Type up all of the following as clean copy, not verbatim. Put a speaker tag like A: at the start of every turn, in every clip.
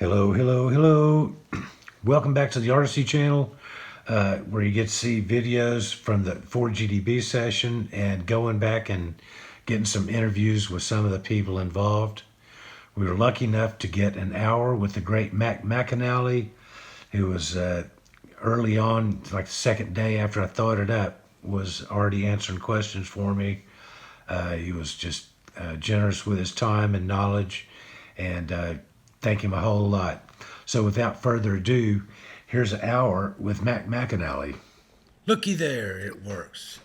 A: Hello, hello, hello. Welcome back to the Artistry channel, where you get to see videos from the 4GDB session and going back and getting some interviews with some of the people involved. We were lucky enough to get an hour with the great Mac McAnally, who was early on, like the second day after I thought it up, was already answering questions for me. He was just generous with his time and knowledge, and thank him a whole lot. So without further ado, here's an hour with Mac McAnally. Looky there, it works.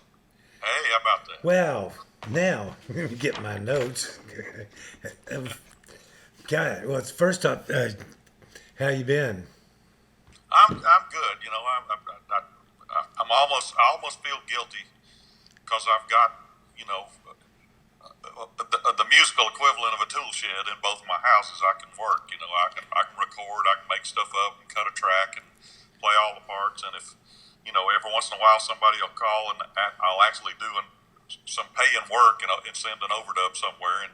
B: Hey, how about that?
A: Well, now let me get my notes. God, well, it's first off, how you been?
B: I'm good. I almost feel guilty because I've got the musical equivalent of a tool shed in both my houses. I can work. I can record. I can make stuff up and cut a track and play all the parts. And if every once in a while somebody will call and I'll actually do some paying work and send an overdub somewhere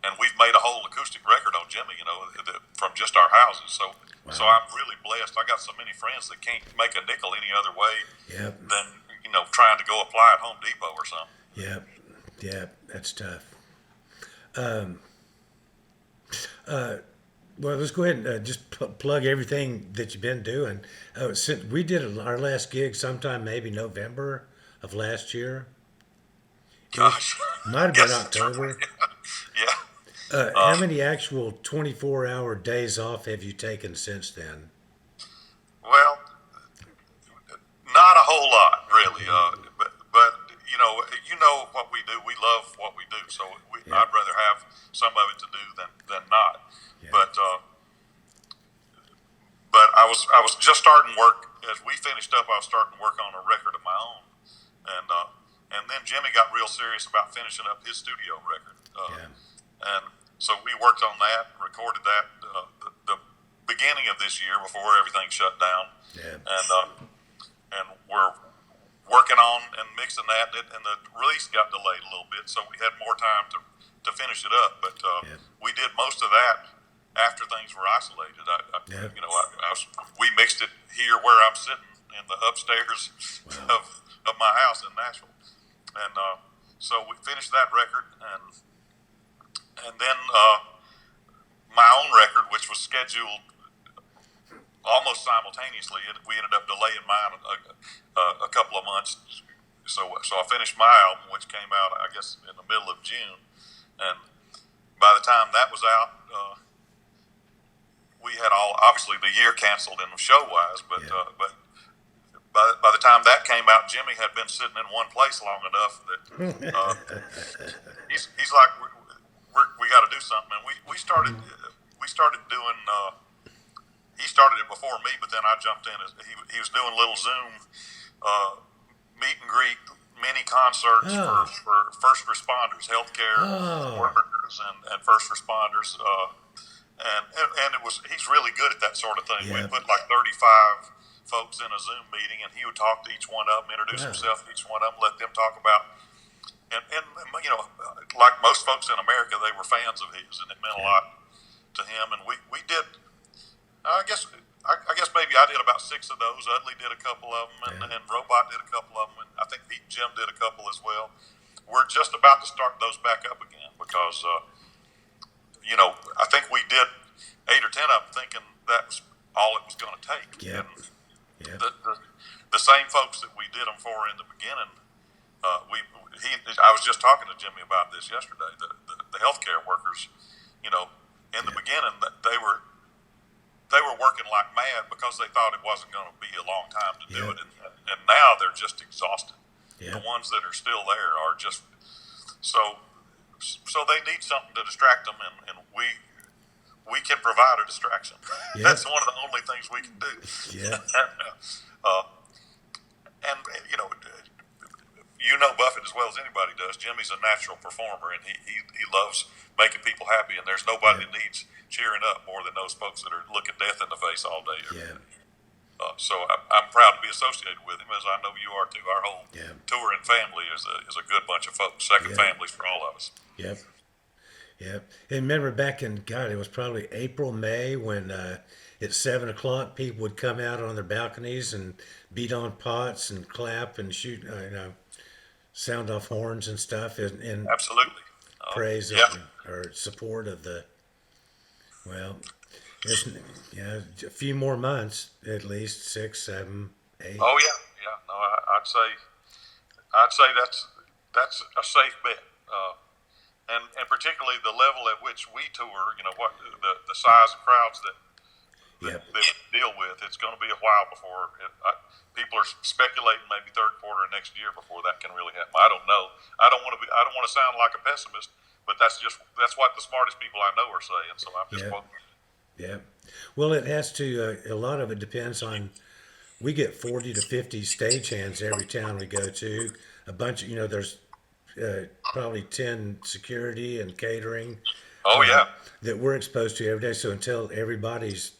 B: and we've made a whole acoustic record on Jimmy, from just our houses. So
A: Wow.
B: I'm really blessed. I got so many friends that can't make a nickel any other way
A: Yep,
B: than trying to go apply at Home Depot or something.
A: yep, yep. That's tough. Um, uh, well, let's go ahead and just plug everything that you've been doing. Since we did our last gig sometime maybe November of last year. It was,
B: Gosh,
A: might have been
B: yes, that's right.
A: October.
B: Yeah.
A: How
B: Uh,
A: many actual 24-hour days off have you taken since then?
B: well, not a whole lot really. But what we do. We love what we do. So
A: Yeah,
B: I'd rather have some of it to do than not.
A: yeah,
B: But I was just starting work as we finished up. I was starting to work on a record of my own, and then Jimmy got real serious about finishing up his studio record,
A: yeah,
B: and so we worked on that, recorded that the beginning of this year before everything shut down,
A: yeah,
B: and we're working on and mixing that, and the release got delayed a little bit, so we had more time to finish it up. But
A: yeah,
B: we did most of that after things were isolated.
A: yeah.
B: We mixed it here where I'm sitting in the upstairs
A: Wow.
B: of my house in Nashville, and so we finished that record, and then my own record, which was scheduled almost simultaneously. We ended up delaying mine a couple of months. So I finished my album, which came out, I guess, in the middle of June. And by the time that was out, we had obviously the year canceled in show wise. But
A: Yeah.
B: but by the time that came out, Jimmy had been sitting in one place long enough that uh, he's like, we got to do something. And we started doing. He started it before me, but then I jumped in. He was doing little Zoom meet and greet mini concerts
A: Oh,
B: for first responders, healthcare
A: oh,
B: workers, and first responders. And he's really good at that sort of thing. We
A: yeah.
B: put like 35 folks in a Zoom meeting, and he would talk to each one of them, introduce
A: Wow.
B: himself to each one of them, let them talk about. And like most folks in America, they were fans of his, and it meant a
A: Yeah,
B: lot to him. And we did. I guess maybe I did about six of those. Utley did a couple of them,
A: yeah,
B: and Robot did a couple of them, and I think Pete and Jim did a couple as well. We're just about to start those back up again because I think we did 8 or 10 of them thinking that was all it was going to take,
A: yeah,
B: and
A: yeah,
B: the same folks that we did them for in the beginning. I was just talking to Jimmy about this yesterday. The healthcare workers, in the
A: yeah,
B: beginning, they were working like mad because they thought it wasn't going to be a long time to do
A: yeah,
B: it, and now they're just exhausted.
A: yeah,
B: The ones that are still there are just so they need something to distract them, and we can provide a distraction.
A: yeah,
B: That's one of the only things we can do.
A: yeah,
B: uh, and Buffett as well as anybody does. Jimmy's a natural performer, and he loves making people happy. And there's nobody
A: yeah,
B: that needs cheering up more than those folks that are looking death in the face all day every
A: yeah,
B: day. So I'm proud to be associated with him, as I know you are too. Our whole
A: yeah,
B: touring family is a good bunch of folks, second
A: yeah,
B: families for all of us.
A: yep. Yep. And remember back in God, it was probably April, May when at 7 o'clock people would come out on their balconies and beat on pots and clap and shoot, sound off horns and stuff in
B: Absolutely.
A: praise of
B: Yeah.
A: or support of the. Well, it's a few more months at least, 6, 7, 8.
B: Oh yeah. Yeah. No, I'd say that's a safe bet. And particularly the level at which we tour, what the size of crowds that
A: Yep.
B: they deal with, it's going to be a while before people are speculating maybe third quarter of next year before that can really happen. I don't know. I don't want to sound like a pessimist, but that's what the smartest people I know are saying. So I'm just
A: Yeah.
B: quoting.
A: Yeah. Well, it has to. A lot of it depends on. We get 40 to 50 stagehands every town we go to. A bunch of there's probably 10 security and catering
B: Oh yeah,
A: that we're exposed to every day. So until everybody's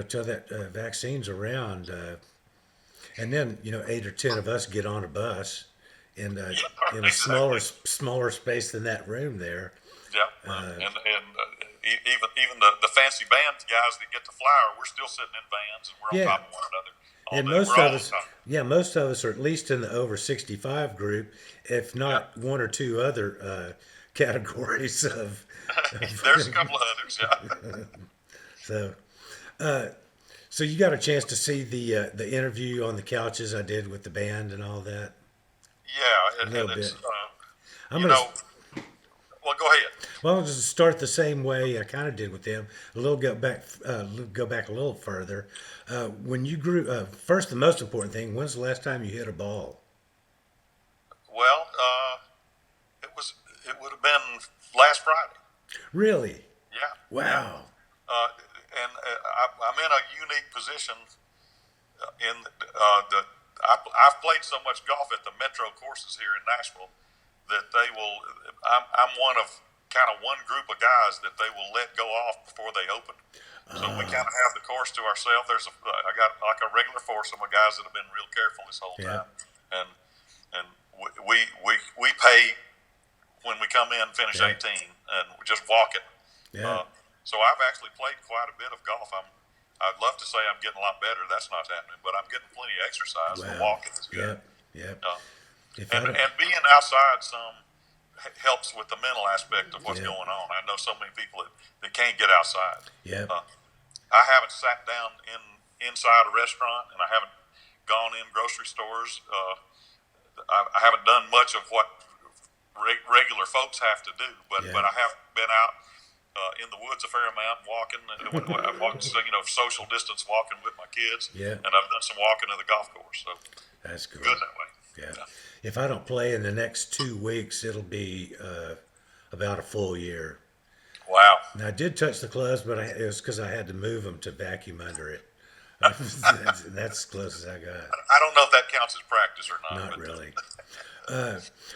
A: till that vaccine's around, and then 8 or 10 of us get on a bus in a
B: exactly.
A: smaller space than that room there.
B: Yeah, and even the fancy band guys that get the flyer, we're still sitting in vans and we're on
A: Yeah,
B: top of one another all
A: and
B: day.
A: most
B: We're
A: of
B: all on
A: us,
B: top.
A: yeah, most of us are at least in the over 65 group, if
B: Yeah,
A: not one or two other categories
B: there's a
A: of
B: couple of others. Yeah,
A: so. So you got a chance to see the interview on the couches I did with the band and all that
B: yeah,
A: a little
B: and it's
A: bit. I'm
B: you
A: gonna
B: know, well, go ahead.
A: well I'll just start the same way I kind of did with them. Go back a little further. When you grew first, the most important thing. When's the last time you hit a ball?
B: Well, it would have been last Friday.
A: Really?
B: Yeah, yeah.
A: Wow.
B: I'm in a unique position in the. I've played so much golf at the Metro courses here in Nashville that they will. I'm one of kind of one group of guys that they will let go off before they open. So we kind of have the course to ourselves. I got like a regular foursome of guys that have been real careful this whole
A: Yeah.
B: time, and and we pay when we come in, finish
A: Yeah.
B: 18, and we just walk it.
A: Yeah.
B: So I've actually played quite a bit of golf. I'd love to say I'm getting a lot better. That's not happening, but I'm getting plenty of exercise. The
A: Wow.
B: walking is good.
A: Yep. Yep.
B: Uh,
A: If I
B: and
A: don't.
B: and being outside some helps with the mental aspect of what's
A: Yeah.
B: going on. I know so many people that can't get outside.
A: Yep.
B: I haven't sat down inside a restaurant, and I haven't gone in grocery stores. I haven't done much of what regular folks have to do,
A: Yeah.
B: but I have been out in the woods a fair amount, walking. I've walked, social distance walking with my kids,
A: Yeah.
B: and I've done some walking to the golf course. So
A: That's cool.
B: good that way.
A: Yeah.
B: Yeah.
A: If I don't play in the next 2 weeks, it'll be about a full year.
B: Wow.
A: And I did touch the clubs, but it was because I had to move them to vacuum under it. That's as close as I got.
B: I don't know if that counts as practice or not.
A: Not
B: But,
A: really.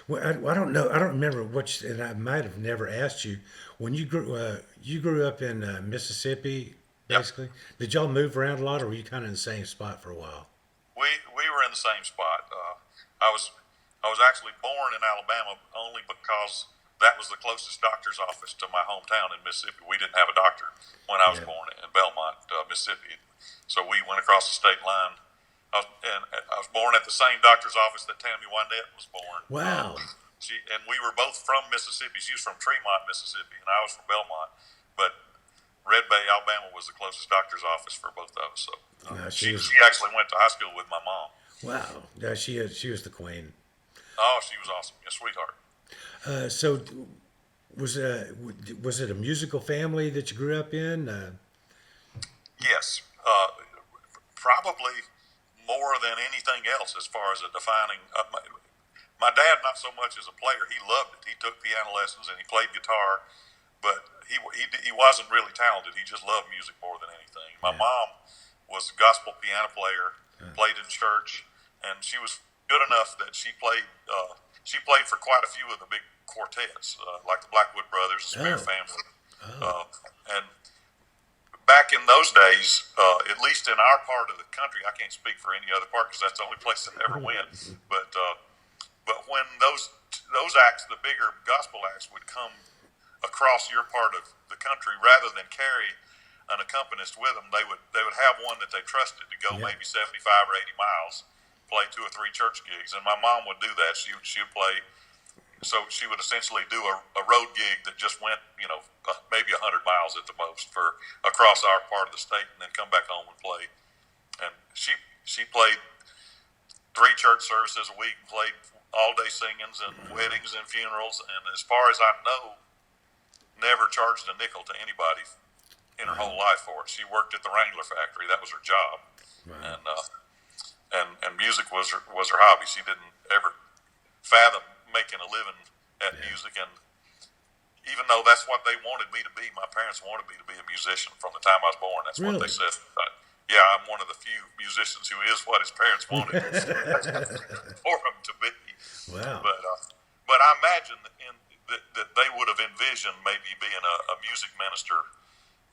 A: Well, I don't know. I don't remember which, and I might have never asked you when you grew up in Mississippi,
B: yep.
A: basically. Did y'all move around a lot, or were you kind of in the same spot for a while?
B: We were in the same spot. I was actually born in Alabama only because that was the closest doctor's office to my hometown in Mississippi. We didn't have a doctor when I was
A: Yeah.
B: born in Belmont, Mississippi, so we went across the state line. I was born at the same doctor's office that Tammy Wynette was born.
A: Wow.
B: We were both from Mississippi. She was from Tremont, Mississippi, and I was from Belmont. But Red Bay, Alabama, was the closest doctor's office for both of us. So she actually went to high school with my mom.
A: Wow. Yeah, she was the queen.
B: Oh, she was awesome, a sweetheart.
A: So was it a musical family that you grew up in?
B: Yes, probably more than anything else as far as a defining. My dad, not so much as a player, he loved it. He took piano lessons and he played guitar, but he wasn't really talented. He just loved music more than anything. My
A: Yeah.
B: mom was a gospel piano player, played in church, and she was good enough that she played. She played for quite a few of the big quartets, like the Blackwood Brothers, the Spare
A: Oh.
B: Family,
A: Oh.
B: and back in those days, at least in our part of the country, I can't speak for any other part because that's the only place I ever went. But when those acts, the bigger gospel acts, would come across your part of the country, rather than carry an accompanist with them, they would have one that they trusted to go maybe 75 or 80 miles, play 2 or 3 church gigs, and my mom would do that. She would play. So she would essentially do a road gig that just went, maybe 100 miles at the most for across our part of the state, and then come back home and play. And she played 3 church services a week, played all day singings and weddings and funerals, and as far as I know, never charged a nickel to anybody in her whole life for it. She worked at the Wrangler factory; that was her job, and music was her hobby. She didn't ever fathom making a living at music, and even though that's what they wanted me to be, my parents wanted me to be a musician from the time I was born. That's what they said. Yeah, I'm one of the few musicians who is what his parents wanted for him to be.
A: Wow.
B: But I imagine that they would have envisioned maybe being a music minister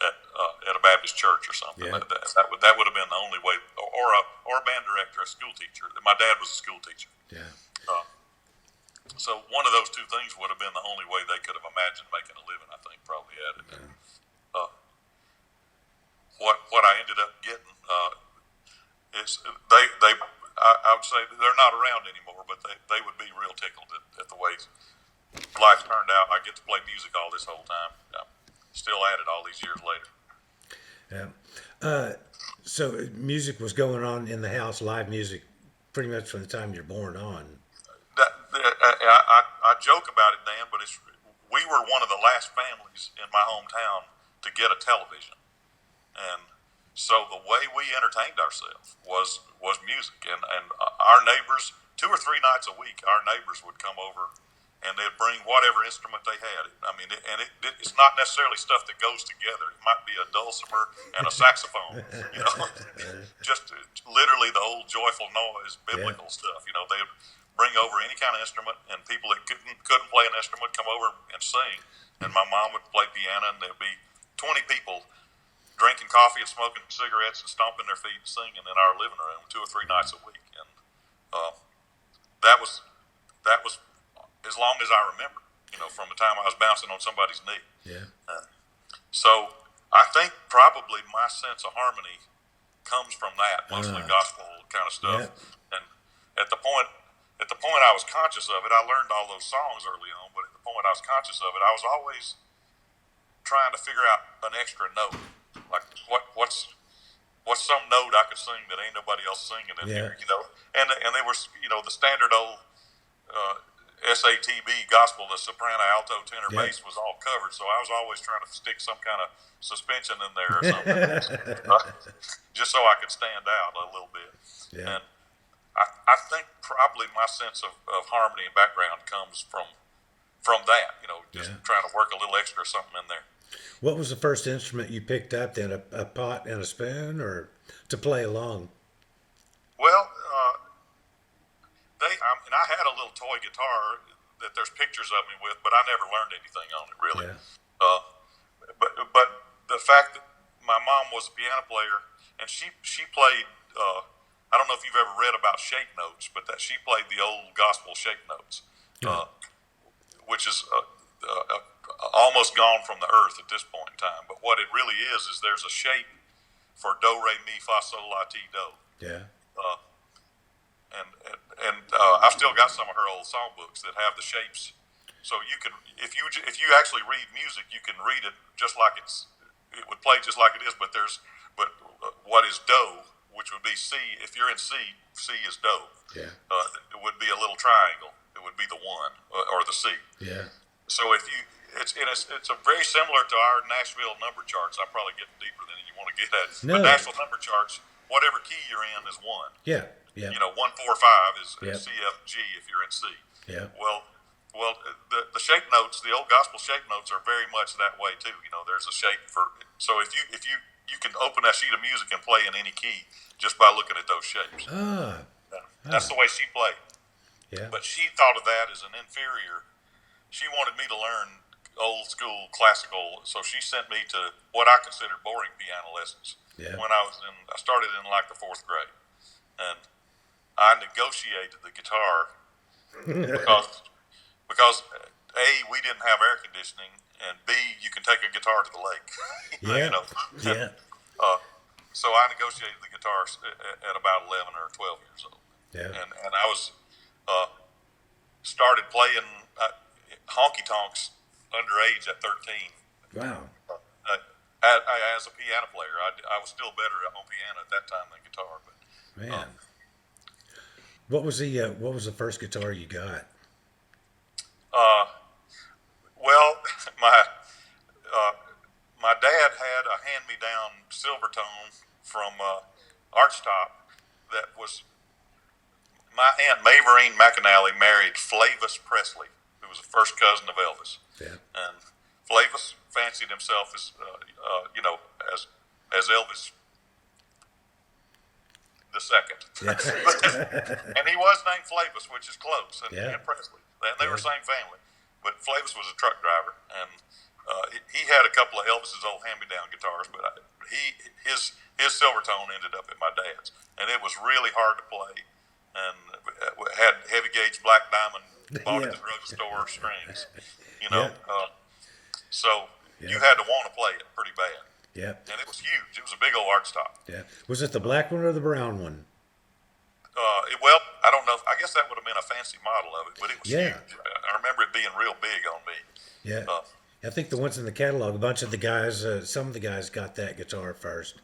B: at a Baptist church or something.
A: Yeah.
B: That would have been the only way, or a band director, a school teacher. My dad was a school teacher.
A: Yeah.
B: So one of those two things would have been the only way they could have imagined making a living, I think, probably at it. Yeah. What I ended up getting is I would say they're not around anymore, but they would be real tickled at the way life turned out. I get to play music all this whole time. I'm still at it all these years later.
A: Yeah. So music was going on in the house, live music, pretty much from the time you're born on.
B: I joke about it, Dan, but we were one of the last families in my hometown to get a television, and so the way we entertained ourselves was music, and our neighbors, 2 or 3 nights a week, our neighbors would come over, and they'd bring whatever instrument they had. I mean, it's not necessarily stuff that goes together. It might be a dulcimer and a saxophone, just literally the old joyful noise, biblical stuff. They'd bring over any kind of instrument, and people that couldn't play an instrument come over and sing. And my mom would play piano, and there'd be 20 people drinking coffee and smoking cigarettes and stomping their feet and singing in our living room 2 or 3 nights a week. And that was as long as I remember, from the time I was bouncing on somebody's knee.
A: Yeah.
B: So I think probably my sense of harmony comes from that, mostly gospel kind of stuff. Yeah. And at the point I was conscious of it, I learned all those songs early on, but at the point I was conscious of it, I was always trying to figure out an extra note. Like what's some note I could sing that ain't nobody else singing in here, And they were, the standard old SATB gospel, the soprano, alto, tenor, bass was all covered. So I was always trying to stick some kind of suspension in there or something, just so I could stand out a little bit. Yeah. And I think probably my sense of harmony and background comes from that, just trying to work a little extra something in there.
A: What was the first instrument you picked up then? A pot and a spoon, or to play along?
B: Well, I had a little toy guitar that there's pictures of me with, but I never learned anything on it really. Yeah. But the fact that my mom was a piano player, and she played. I don't know if you've ever read about shape notes, but that she played the old gospel shape notes, which is almost gone from the earth at this point in time. But what it really is there's a shape for do, re, mi, fa, sol, la, ti, do. Yeah. And I've still got some of her old songbooks that have the shapes. So you can, if you actually read music, you can read it just like it would play just like it is. But what is do, which would be C. If you're in C, C is do. Yeah. It would be a little triangle. It would be the 1 or the C. Yeah. So it's a very similar to our Nashville number charts. I'm probably getting deeper than you want to get at. No. But Nashville number charts, whatever key you're in is 1. Yeah. Yeah. 1, 4, 5 is C, F, G if you're in C. Yeah. Well, the shape notes, the old gospel shape notes are very much that way too. There's a shape for. So if you can open that sheet of music and play in any key just by looking at those shapes. That's the way she played. Yeah. But she thought of that as an inferior. She wanted me to learn old school classical, so she sent me to what I considered boring piano lessons. Yeah. When I started in like the 4th grade, and I negotiated the guitar because A, we didn't have air conditioning, and B, you can take a guitar to the lake.
A: Yeah.
B: You know.
A: Yeah.
B: So I negotiated the guitars at about 11 or 12 years old,
A: Yeah.
B: and I was started playing honky tonks underage at 13.
A: Wow.
B: As a piano player, I was still better on piano at that time than guitar. But
A: Man. What was the first guitar you got?
B: uh, well, uh, my dad had a hand-me-down Silvertone from Archtop that was my aunt Maverine McAnally married Flavis Presley, who was a first cousin of Elvis,
A: Yeah.
B: and Flavis fancied himself as as Elvis the second,
A: Yeah.
B: and he was named Flavis, which is close,
A: Yeah.
B: and Presley, and they were
A: Yeah.
B: same family. But Flavis was a truck driver, and he had a couple of Elvis's old hand-me-down guitars, but his Silvertone ended up at my dad's, and it was really hard to play, and had heavy gauge black diamond bought at the drugstore strings, you know.
A: Yeah.
B: So
A: Yeah.
B: you had to want to play it pretty bad,
A: Yeah.
B: and it was huge. It was a big old Archtop.
A: Yeah. Was it the black one or the brown one?
B: Well, I don't know. I guess that would have been a fancy model of it, but it was
A: Yeah.
B: huge. I remember it being real big on me.
A: Yeah. I think the ones in the catalog, a bunch of the guys, some of the guys got that guitar first.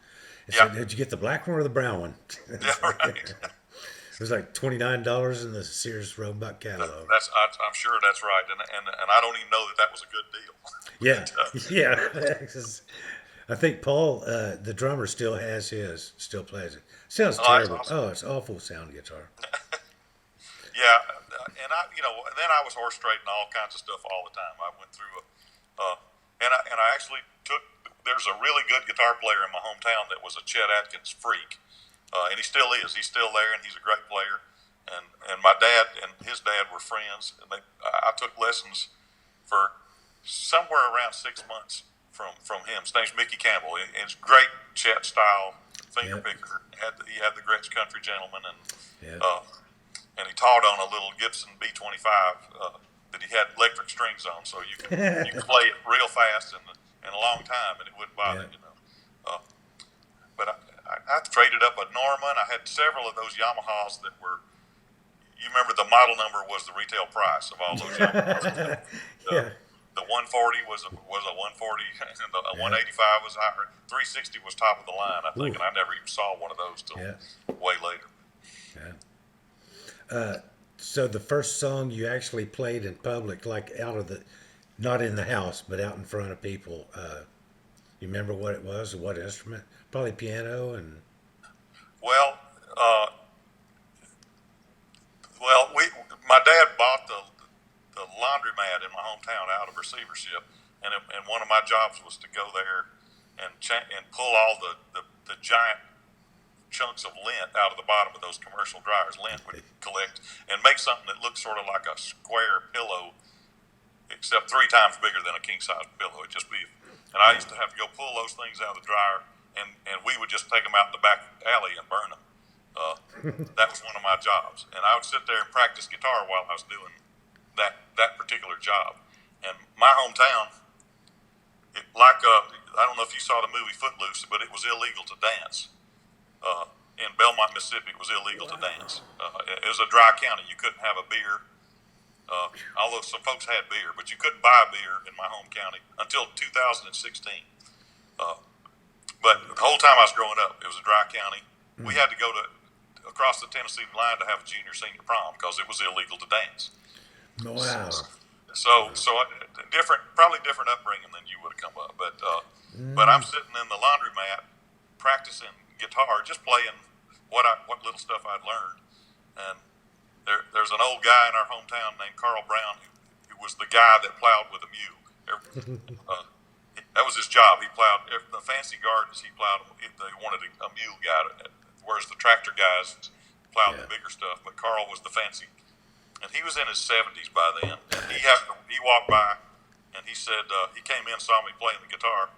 A: And
B: Yeah.
A: said, did you get the black one or the brown one?
B: Yeah, right.
A: It was like $29 in the Sears Roebuck catalog.
B: I'm sure that's right, and I don't even know that was a good deal.
A: Yeah.
B: But,
A: Yeah. I think Paul, the drummer, still has his, still plays it. Sounds
B: Oh, that's
A: terrible.
B: awesome.
A: Oh, it's awful sound guitar.
B: yeah, and then I was horse trading all kinds of stuff all the time. I went through and I actually took. There's a really good guitar player in my hometown that was a Chet Atkins freak, and he still is. He's still there, and he's a great player. And my dad and his dad were friends, and I took lessons for somewhere around 6 months from him. His name's Mickey Campbell. It's great Chet style finger picker. He had the Gretsch Country Gentleman, and he taught on a little Gibson B25 that he had electric strings on, so you could play it real fast and a long time, and it wouldn't bother you know. But I traded up a Norman. I had several of those Yamahas that were. You remember the model number was the retail price of all those Yamahas.
A: Yeah.
B: The 140 was a 140, and the 185 was higher. 360 was top of the line, I think, and I never even saw one of those till way later.
A: Yeah. So the first song you actually played in public, like not in the house, but out in front of people, you remember what it was or what instrument? Probably piano and.
B: Well, my dad bought the laundromat in my hometown out of receivership, and one of my jobs was to go there and pull all the giant chunks of lint out of the bottom of those commercial dryers. Lint would collect and make something that looked sort of like a square pillow, except 3 times bigger than a king size pillow. It'd just be, and I used to have to go pull those things out of the dryer, and we would just take them out in the back alley and burn them. That was one of my jobs, and I would sit there and practice guitar while I was doing that particular job. And my hometown, I don't know if you saw the movie Footloose, but it was illegal to dance. In Belmont, Mississippi, it was illegal to dance. It was a dry county. You couldn't have a beer, although some folks had beer, but you couldn't buy beer in my home county until 2016. But the whole time I was growing up, it was a dry county. We had to go across the Tennessee line to have a junior-senior prom because it was illegal to dance.
A: Wow.
B: So probably different upbringing than you would have come up. But I'm sitting in the laundromat practicing guitar, just playing what little stuff I'd learned. And there's an old guy in our hometown named Carl Brown who was the guy that plowed with a mule. That was his job. He plowed the fancy gardens. He plowed. They wanted a mule guy, whereas the tractor guys plowed the bigger stuff. But Carl was the fancy, and he was in his 70s by then. And he walked by, and he said he came in, saw me playing the guitar.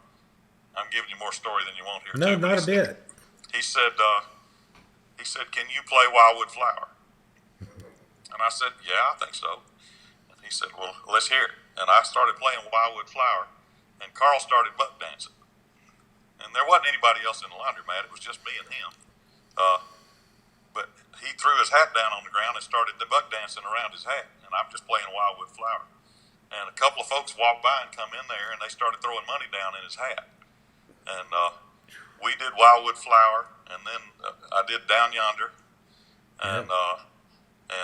B: I'm giving you more story than you want here.
A: No, not a bit.
B: He said, "Can you play Wildwood Flower?" And I said, "Yeah, I think so." And he said, "Well, let's hear it." and I started playing Wildwood Flower, and Carl started buck dancing. And there wasn't anybody else in the laundromat. It was just me and him. But he threw his hat down on the ground and started the buck dancing around his hat, and I'm just playing Wildwood Flower. And a couple of folks walked by and come in there, and they started throwing money down in his hat. And we did Wildwood Flower, and then I did Down Yonder, and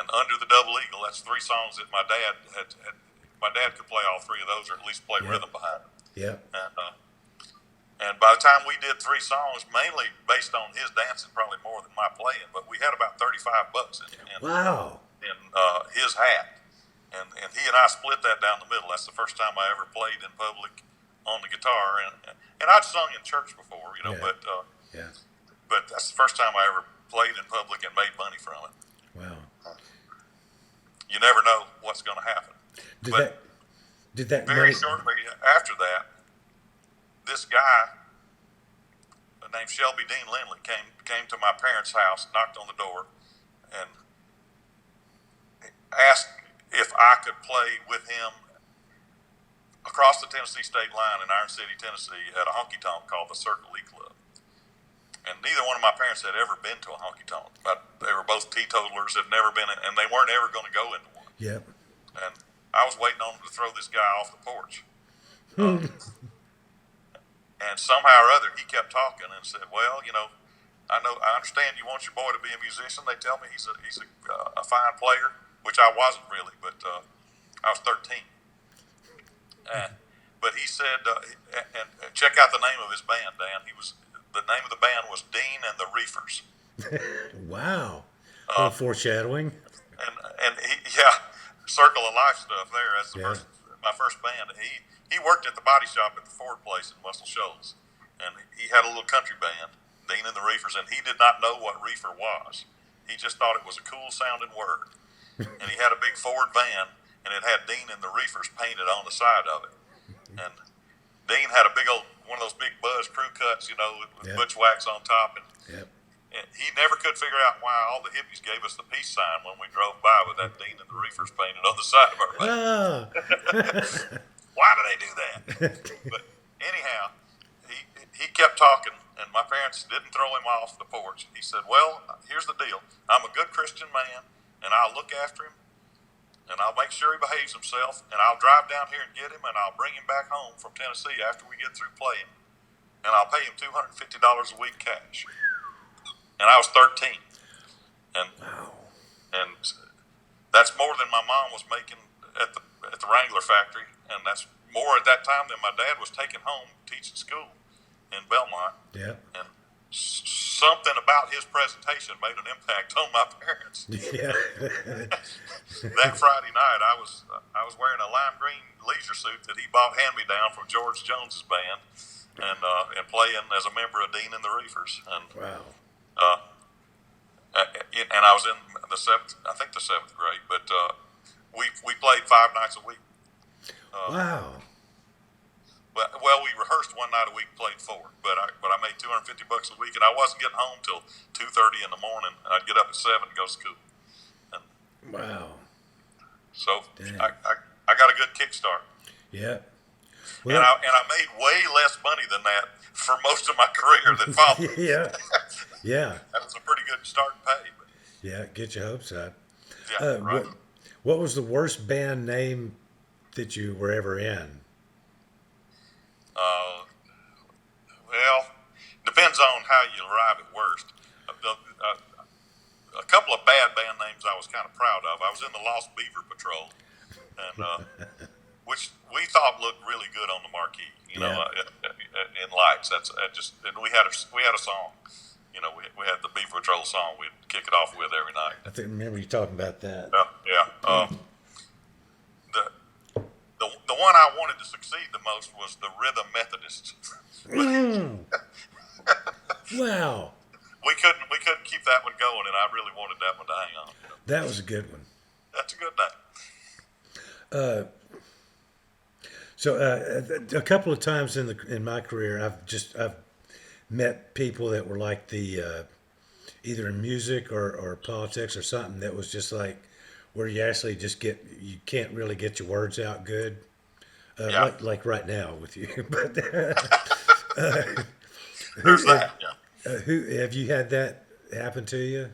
B: Under the Double Eagle. That's three songs that my dad had. My dad could play all three of those, or at least play rhythm behind them.
C: Yeah.
B: And by the time we did three songs, mainly based on his dancing, probably more than my playing, but we had about 35 bucks in
C: Wow.
B: in his hat. And he and I split that down the middle. That's the first time I ever played in public on the guitar. And I'd sung in church before, but that's the first time I ever played in public and made money from it.
C: Wow.
B: You never know what's going to happen.
C: Did that
B: very
C: money,
B: shortly after that, this guy named Shelby Dean Lindley came to my parents' house, knocked on the door, and asked if I could play with him across the Tennessee state line in Iron City, Tennessee, at a honky tonk called the Circle Lee Club. And neither one of my parents had ever been to a honky tonk, but they were both teetotalers, had never been, and they weren't ever going to go into one.
C: Yep.
B: And I was waiting on him to throw this guy off the porch. And somehow or other, he kept talking and said, "Well, I understand you want your boy to be a musician. They tell me he's a fine player," which I wasn't really, but I was 13. But he said, and check out the name of his band, Dan. The name of the band was Dean and the Reefers.
C: Wow. A little foreshadowing.
B: And Circle of Life stuff there. That's my first band. He worked at the body shop at the Ford place in Muscle Shoals, and he had a little country band, Dean and the Reefers, and he did not know what reefer was. He just thought it was a cool sounding word. And he had a big Ford van, and it had Dean and the Reefers painted on the side of it. And Dean had a big old one of those big Buzz crew cuts, with butch wax on top, and he never could figure out why all the hippies gave us the peace sign when we drove by with that Dean and the Reefers painted on the side of our van. Why do they do that? But anyhow, he kept talking, and my parents didn't throw him off the porch. He said, "Well, here's the deal. I'm a good Christian man, and I'll look after him, and I'll make sure he behaves himself, and I'll drive down here and get him, and I'll bring him back home from Tennessee after we get through playing, and I'll pay him $250 a week cash." And I was 13. And that's more than my mom was making at the Wrangler factory, and that's more at that time than my dad was taking home teaching school in Belmont.
C: Yeah.
B: And something about his presentation made an impact on my parents.
C: Yeah.
B: That Friday night, I was wearing a lime green leisure suit that he bought hand me down from George Jones's band, and playing as a member of Dean and the Reefers. And
C: Wow.
B: and I was in the seventh grade, but we played 5 nights a week.
C: Wow.
B: Well, we rehearsed one night a week, played 4, but I made $250 a week, and I wasn't getting home till 2:30 in the morning. I'd get up at 7 to go to school. And
C: Wow.
B: so
C: Dang.
B: I got a good kickstart.
C: Yeah.
B: And I made way less money than that for most of my career that followed.
C: Yeah. Yeah.
B: That was a pretty good starting pay. But
C: Yeah. Get your hopes up.
B: yeah, right.
C: What was the worst band name that you were ever in?
B: Well, depends on how you arrive at worst. A couple of bad band names I was kind of proud of. I was in the Lost Beaver Patrol, and which we thought looked really good on the marquee. In lights. And we had a song. We had the Beaver Patrol song we'd kick it off with every night.
C: I remember you talking about that.
B: Yeah. The one I wanted to succeed the most was the Rhythm Methodists.
C: Wow.
B: We couldn't keep that one going, and I really wanted that one to hang on.
C: That was a good one.
B: That's a good name.
C: So a couple of times in my career, I've met people that were like the either in music or politics or something that was just like where you actually you can't really get your words out good.
B: Yeah.
C: like right now with you. But
B: There's that. Yeah.
C: who have you had that happen to you?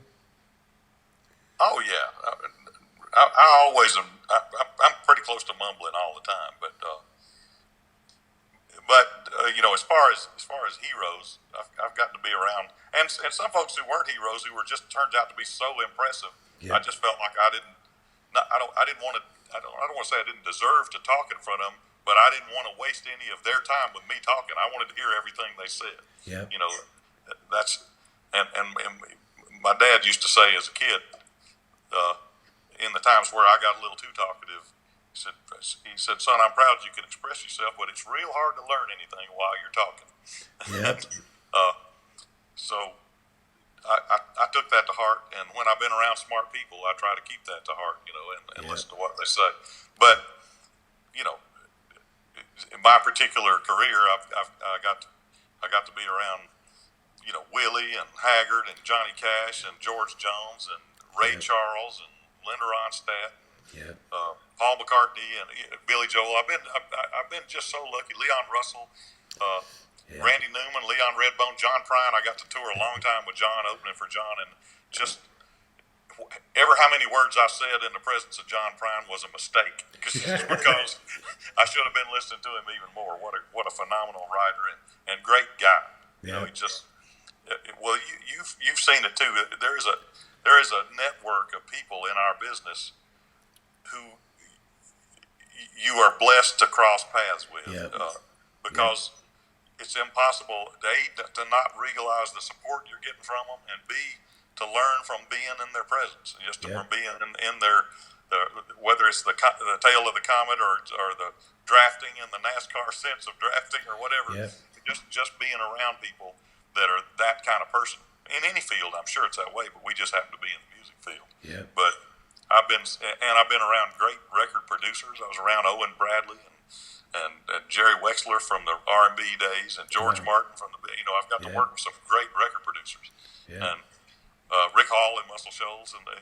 B: Oh yeah. I always am. I'm pretty close to mumbling all the time, as far as heroes, I've gotten to be around, and some folks who weren't heroes who were just turned out to be so impressive.
C: Yeah.
B: I just felt like I didn't. Not, I didn't want to. I don't want to say I didn't deserve to talk in front of them, but I didn't want to waste any of their time with me talking. I wanted to hear everything they said.
C: Yeah.
B: You know, that's and my dad used to say as a kid, in the times where I got a little too talkative, he said, son, I'm proud you can express yourself, but it's real hard to learn anything while you're talking.
C: Yeah.
B: So I took that to heart, and when I've been around smart people, I try to keep that to heart, and listen to what they say. But in my particular career, I got to be around, Willie and Haggard and Johnny Cash and George Jones and Ray Charles and Linda Ronstadt,
C: Yeah.
B: Paul McCartney and Billy Joel. I've been just so lucky. Leon Russell. Randy Newman, Leon Redbone, John Prine. I got to tour a long time with John, opening for John, and just ever how many words I said in the presence of John Prine was a mistake because I should have been listening to him even more. What a phenomenal writer and great guy.
C: Yeah.
B: He just well, you've seen it too. There is a network of people in our business who you are blessed to cross paths with, because it's impossible, A, to not realize the support you're getting from them, and B, to learn from being in their presence, just from being in their, whether it's the tail of the comet or the drafting in the NASCAR sense of drafting or whatever, just being around people that are that kind of person. In any field, I'm sure it's that way, but we just happen to be in the music field.
C: Yeah.
B: But I've been around great record producers. I was around Owen Bradley and Jerry Wexler from the R&B days, and George Martin from the. I've got to work with some great record producers, and Rick Hall and Muscle Shoals, and I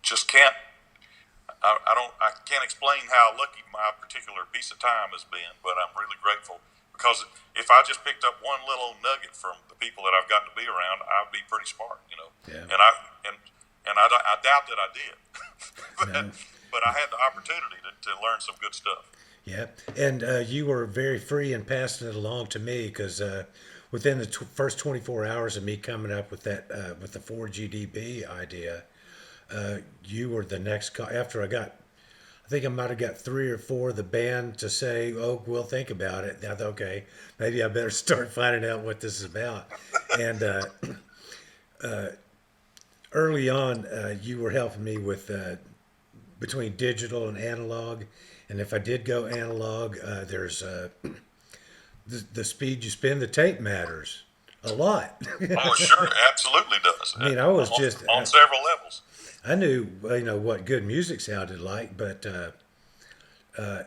B: just can't. I can't explain how lucky my particular piece of time has been, but I'm really grateful, because if I just picked up one little nugget from the people that I've gotten to be around, I'd be pretty smart,
C: Yeah.
B: And I doubt that I did, but I had the opportunity to learn some good stuff.
C: Yeah, and you were very free in passing it along to me, because within the first 24 hours of me coming up with that with the 4GDB idea, you were the next after I think I might have got 3 or 4 of the band to say, "Oh, we'll think about it." I thought, okay, maybe I better start finding out what this is about. And early on, you were helping me with between digital and analog. And if I did go analog, there's the speed you spin the tape matters a lot.
B: Oh, sure, absolutely does.
C: I mean, I was
B: on several levels.
C: I knew what good music sounded like, but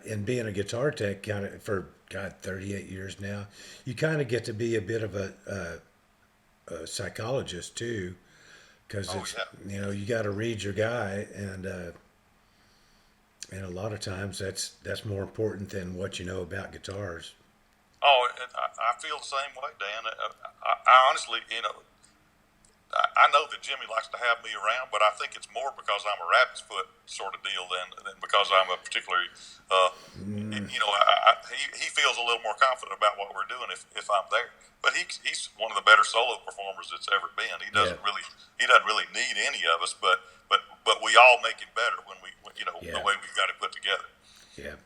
C: in being a guitar tech kind of for 38 years now, you kind of get to be a bit of a psychologist too, because you got to read your guy, and a lot of times that's more important than what you know about guitars.
B: Oh, I feel the same way, Dan. I honestly, I know that Jimmy likes to have me around, but I think it's more because I'm a rabbit's foot sort of deal than because I'm a particularly, he feels a little more confident about what we're doing if I'm there. But he's one of the better solo performers that's ever been. He doesn't really need any of us, but we all make him better when the way we've got it put together.
C: Yeah.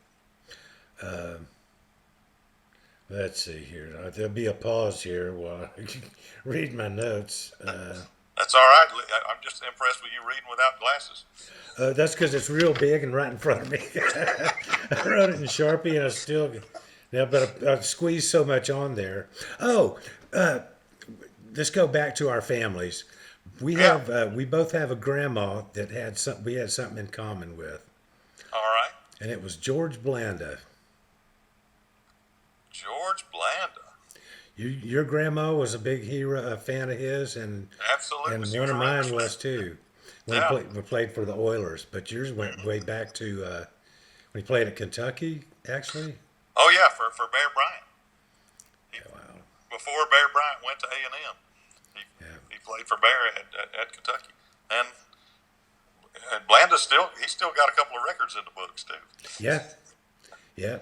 C: Let's see here. There'll be a pause here while I read my notes.
B: That's all right. I'm just impressed with you reading without glasses.
C: That's because it's real big and right in front of me. I wrote it in Sharpie, and I still... but I squeezed so much on there. Oh, let's go back to our families. We both have a grandma that we had something in common with.
B: All right.
C: And it was George Blanda.
B: George Blanda.
C: Your grandma was a big hero, a fan of his, and
B: absolutely,
C: and one of mine was too. We played for the Oilers, but yours went way back to When he played at Kentucky, actually.
B: Oh yeah, for Bear Bryant. He,
C: Yeah, wow.
B: before Bear Bryant went to A&M,
C: Yeah.
B: he played for Bear at Kentucky, and Blanda's still got a couple of records in the books too.
C: Yeah. Yeah.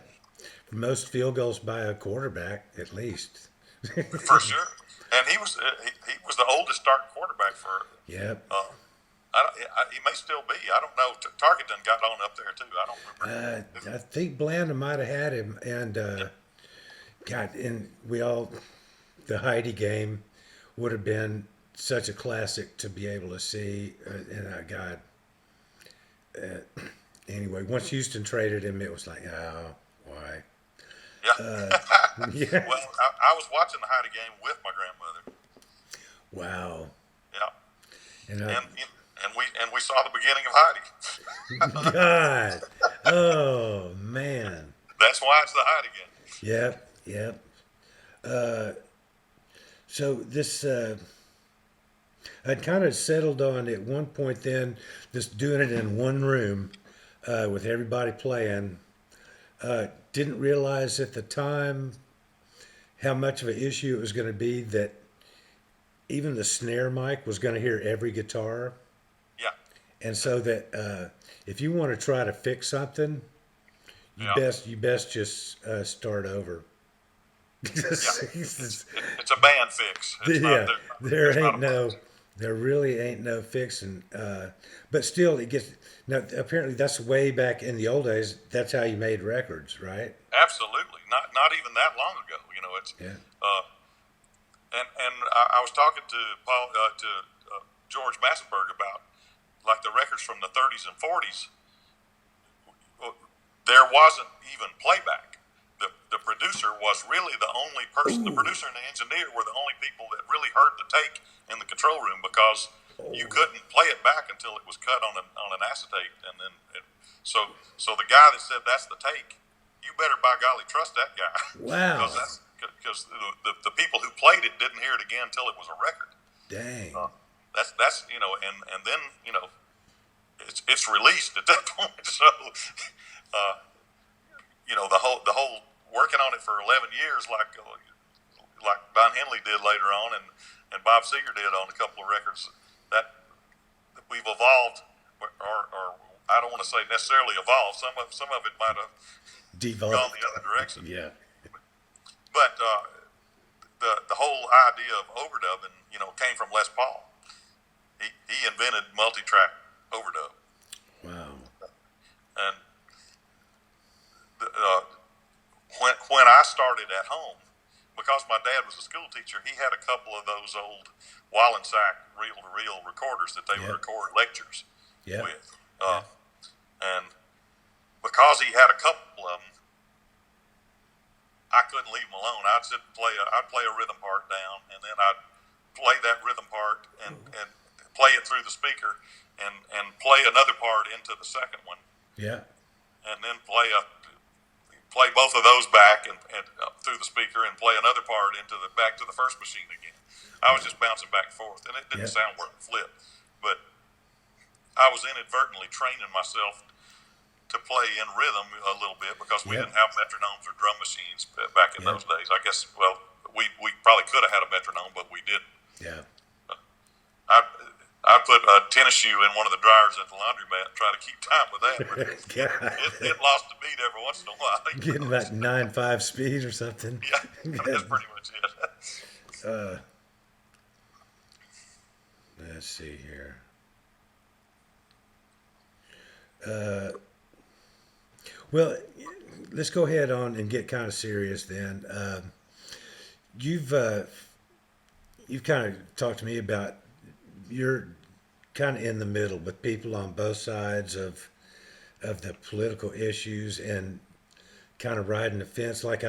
C: Most field goals by a quarterback, at least.
B: For sure. And he was the oldest starting quarterback for.
C: Yep.
B: He may still be. I don't know. Tarkenton got on up there too. I don't remember.
C: I think Blanda might have had him, and God, and the Heidi game would have been such a classic to be able to see. God, anyway, once Houston traded him, it was like, oh, why?
B: Yeah.
C: Yeah.
B: Well, I was watching the Heidi game with my grandmother.
C: Wow.
B: Yeah.
C: And
B: And we saw the beginning of Heidi.
C: God, oh man.
B: That's why it's the Heidi game.
C: Yep. Yep. So this, I'd kind of settled on at one point then, just doing it in one room with everybody playing. Didn't realize at the time how much of an issue it was going to be that even the snare mic was going to hear every guitar.
B: Yeah.
C: And so that if you want to try to fix something,
B: Yeah.
C: you best just start over.
B: It's a band fix. It's
C: Yeah,
B: not, there's not a bunch.
C: there really ain't no fixing. But still, it gets now. Apparently, that's way back in the old days. That's how you made records, right?
B: Absolutely. Not even that long ago. You know, it's
C: Yeah.
B: and I was talking to George Massenberg about like the records from the 30s and 40s. There wasn't even playback. The producer was really the only person. The producer and the engineer were the only people that really heard the take in the control room because you couldn't play it back until it was cut on an acetate, and then so the guy that said that's the take, you better by golly trust that guy.
C: Wow.
B: Because the people who played it didn't hear it again until it was a record.
C: Dang.
B: That's and then it's released at that point. So the whole working on it for 11 years, like Don Henley did later on, and Bob Seger did on a couple of records, that we've evolved, or I don't want to say necessarily evolved. Some of it might have
C: Devolved.
B: gone the other direction.
C: Yeah.
B: But the whole idea of overdubbing, came from Les Paul. He invented multi-track overdub,
C: Wow.
B: and when I started at home, because my dad was a school teacher, he had a couple of those old Wallensack reel-to-reel recorders that they would record lectures
C: Yeah.
B: with. And because he had a couple of them, I couldn't leave him alone. I'd sit and I'd play a rhythm part down, and then I'd play that rhythm part and play it through the speaker, and play another part into the second one,
C: Yeah.
B: and then play both of those back and through the speaker, and play another part back to the first machine again. I was just bouncing back and forth, and it didn't sound worth a flip, but I was inadvertently training myself to play in rhythm a little bit because we didn't have metronomes or drum machines back in those days. I guess, well, we probably could have had a metronome, but we didn't.
C: Yeah.
B: I put a tennis shoe in one of the dryers at the laundromat and try to keep time with that. But
C: God.
B: it lost a beat every once in a while.
C: Getting about 9.5 speed or something.
B: Yeah, that's pretty much it.
C: Let's see here. Well, let's go ahead on and get kind of serious then. You've kind of talked to me about you're kind of in the middle with people on both sides of the political issues and kind of riding the fence like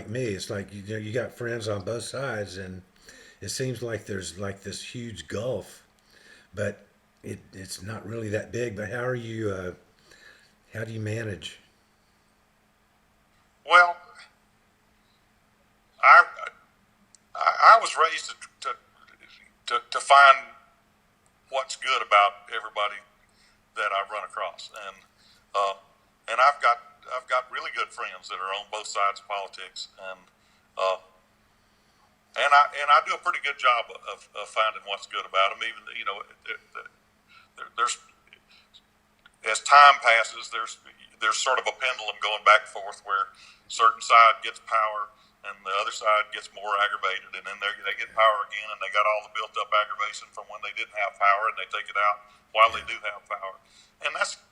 C: me. It's like you got friends on both sides, and it seems like there's like this huge gulf, but it's not really that big. But how do you manage?
B: Well, I was raised to find what's good about everybody that I run across, and I've got I've got really good friends that are on both sides of politics, uh, and I do a pretty good job of finding what's good about them. Even there's as time passes, there's sort of a pendulum going back and forth where certain side gets power and the other side gets more aggravated, and then they get power again, and they got all the built up aggravation from when they didn't have power, and they take it out while they do have power, and that's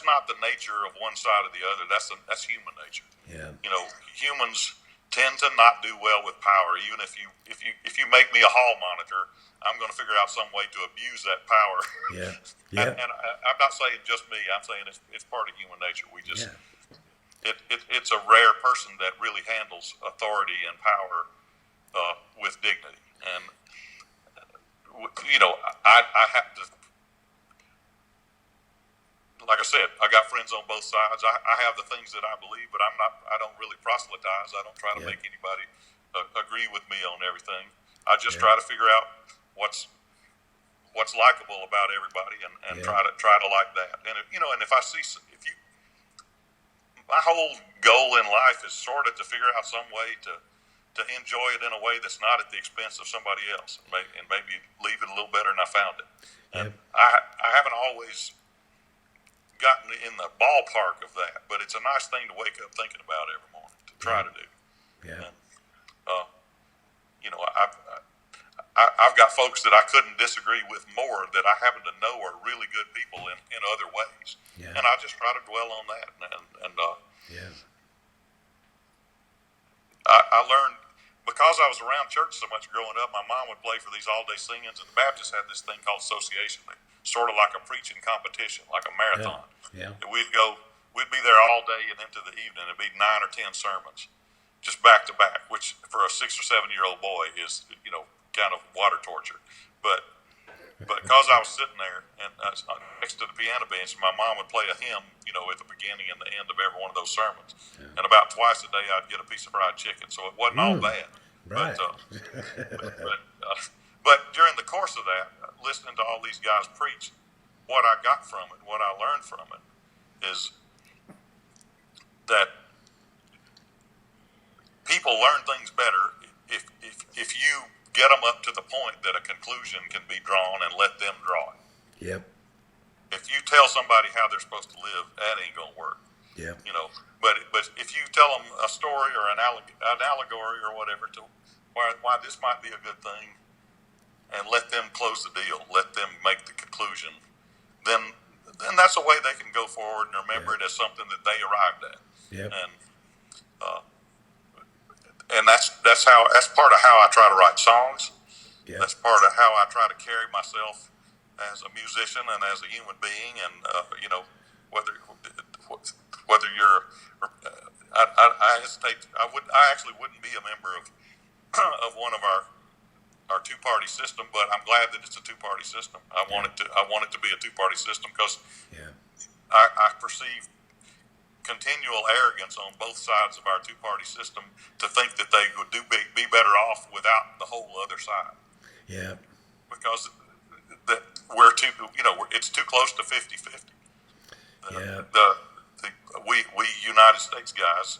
B: not the nature of one side or the other. That's human nature.
C: Yeah.
B: Humans tend to not do well with power. Even if you make me a hall monitor, I'm going to figure out some way to abuse that power.
C: Yeah. Yeah.
B: and I'm not saying just me. I'm saying it's part of human nature. We just it's a rare person that really handles authority and power with dignity. And I have to. Like I said, I got friends on both sides. I have the things that I believe, but I don't really proselytize. I don't try to make anybody agree with me on everything. I just try to figure out what's likable about everybody and try to like that. And if I see my whole goal in life is sort of to figure out some way to enjoy it in a way that's not at the expense of somebody else, and maybe leave it a little better than I found it. And I haven't always gotten in the ballpark of that, but it's a nice thing to wake up thinking about every morning to try to do.
C: Yeah.
B: And, I've got folks that I couldn't disagree with more that I happen to know are really good people in other ways, and I just try to dwell on that. I learned, because I was around church so much growing up. My mom would play for these all-day singings, and the Baptists had this thing called association, sort of like a preaching competition, like a marathon.
C: Yeah.
B: We'd be there all day and into the evening. It'd be 9 or 10 sermons, just back to back, which for a 6 or 7 year old boy is kind of water torture. But because I was sitting there and next to the piano bench, my mom would play a hymn, at the beginning and the end of every one of those sermons. And about twice a day, I'd get a piece of fried chicken. So it wasn't all bad.
C: Right.
B: But during the course of that, listening to all these guys preach, what I got from it, what I learned from it, is that people learn things better if you get them up to the point that a conclusion can be drawn and let them draw it.
C: Yep.
B: If you tell somebody how they're supposed to live, that ain't gonna work.
C: Yep.
B: But if you tell them a story or an allegory or whatever to why this might be a good thing, and let them close the deal, let them make the conclusion, then that's a way they can go forward and remember it as something that they arrived at.
C: Yep.
B: And that's part of how I try to write songs.
C: Yep.
B: That's part of how I try to carry myself as a musician and as a human being. And whether you're, I hesitate. I actually wouldn't be a member of one of our two-party system, but I'm glad that it's a two-party system. I want it to be a two-party system because I perceive continual arrogance on both sides of our two-party system to think that they would be better off without the whole other side.
C: Yeah.
B: Because it's too close to 50-50. We United States guys,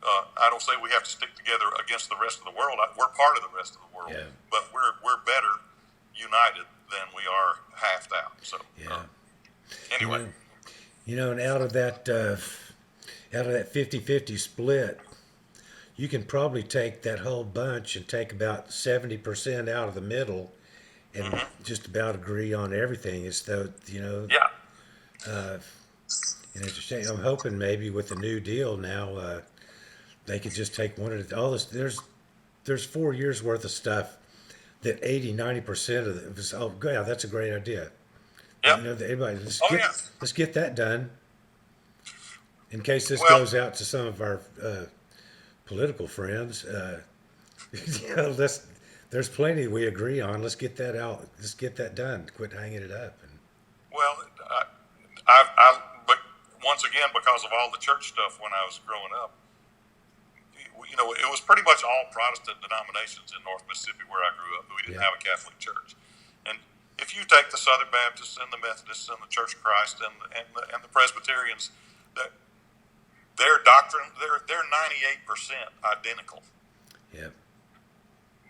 B: I don't say we have to stick together against the rest of the world. We're part of the rest of the world, but we're better united than we are halved out. So anyway,
C: and out of that 50-50 split, you can probably take that whole bunch and take about 70% out of the middle, and just about agree on everything. It's though and it's a shame. I'm hoping maybe with the New Deal now, they could just take one of all this. There's 4 years worth of stuff that 80-90% of it was. Oh, yeah, that's a great idea.
B: Yeah.
C: Everybody, let's get that done. In case this goes out to some of our political friends, there's plenty we agree on. Let's get that out. Let's get that done. Quit hanging it up.
B: But once again, because of all the church stuff when I was growing up, it was pretty much all Protestant denominations in North Mississippi where I grew up. We didn't have a Catholic church. And if you take the Southern Baptists and the Methodists and the Church of Christ and the Presbyterians, their doctrine, they're 98% identical.
C: Yep.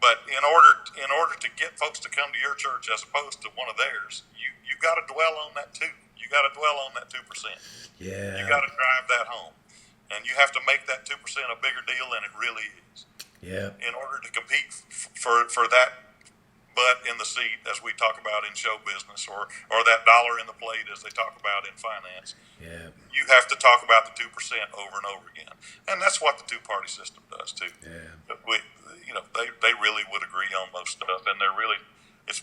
B: But in order to get folks to come to your church as opposed to one of theirs, you got to dwell on that too. You got to dwell on that 2%.
C: Yeah.
B: You got to drive that home, and you have to make that 2% a bigger deal than it really is.
C: Yeah.
B: In order to compete for that butt in the seat, as we talk about in show business, or that dollar in the plate, as they talk about in finance.
C: Yeah.
B: You have to talk about the 2% over and over again, and that's what the two-party system does too.
C: Yeah.
B: They really would agree on most stuff, and they're really it's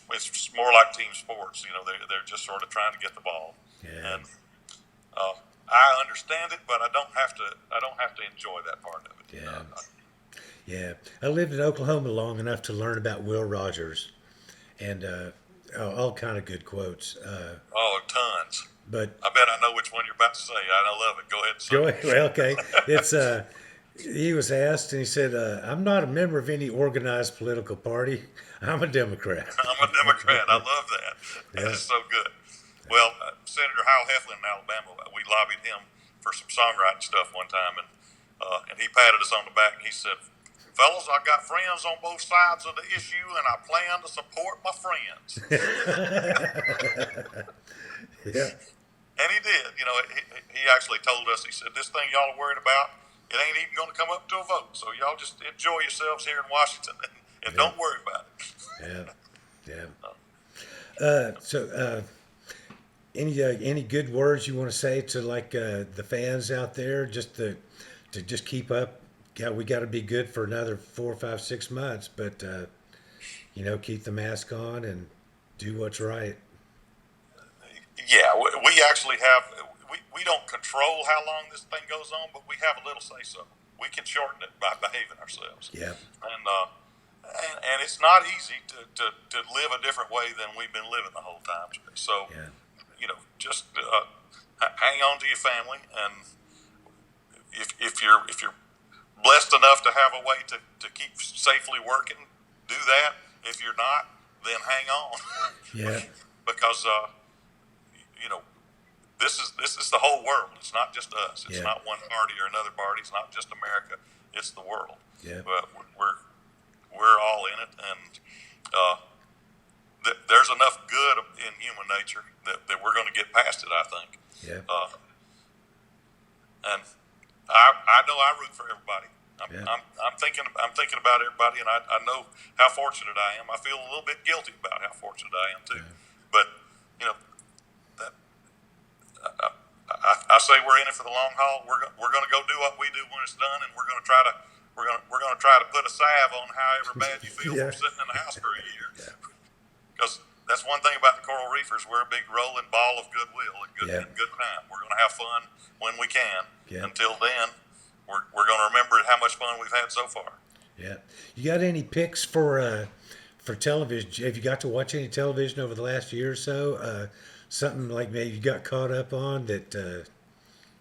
B: more like team sports. They're just sort of trying to get the ball.
C: Yeah.
B: And I understand it, but I don't have to enjoy that part of it.
C: Yeah. Yeah. I lived in Oklahoma long enough to learn about Will Rogers, and all kind of good quotes.
B: Tons.
C: But
B: I bet I know which one you're about to say. I love it. Go ahead and say
C: go
B: it.
C: ahead. Well, okay. It's he was asked, and he said, "I'm not a member of any organized political party. I'm a Democrat."
B: I'm a Democrat. I love that. That is so good. Well, Senator Hal Heflin in Alabama, we lobbied him for some songwriting stuff one time, and he patted us on the back and he said, "Fellas, I got friends on both sides of the issue, and I plan to support my friends."
C: Yeah.
B: And he did. He actually told us, he said, "This thing y'all are worried about, it ain't even going to come up to a vote. So y'all just enjoy yourselves here in Washington and don't worry about it."
C: Yeah. Yeah. So, any good words you want to say to the fans out there, just to just keep up? Yeah, we got to be good for another 4, 5, 6 months, but keep the mask on and do what's right.
B: Yeah, we actually have, we don't control how long this thing goes on, but we have a little say so. We can shorten it by behaving ourselves.
C: Yeah.
B: And it's not easy to live a different way than we've been living the whole time. So, just hang on to your family, and if you're blessed enough to have a way to keep safely working, do that. If you're not, then hang on.
C: Yeah.
B: Because this is the whole world. It's not just us. It's not one party or another party. It's not just America. It's the world.
C: Yeah.
B: But we're all in it, and there's enough good in human nature that we're going to get past it, I think.
C: Yeah.
B: And I know I root for everybody.
C: Yeah.
B: I'm thinking about everybody, and I know how fortunate I am. I feel a little bit guilty about how fortunate I am too.
C: Yeah.
B: But that I say we're in it for the long haul. We're going to go do what we do when it's done, and we're going to try to put a salve on however bad you feel from sitting in the house for a year. Because that's one thing about the Coral Reefers. We're a big rolling ball of goodwill and good time. We're going to have fun when we can.
C: Yeah.
B: Until then, we're going to remember how much fun we've had so far.
C: Yeah. You got any picks for television? Have you got to watch any television over the last year or so? Something like maybe you got caught up on that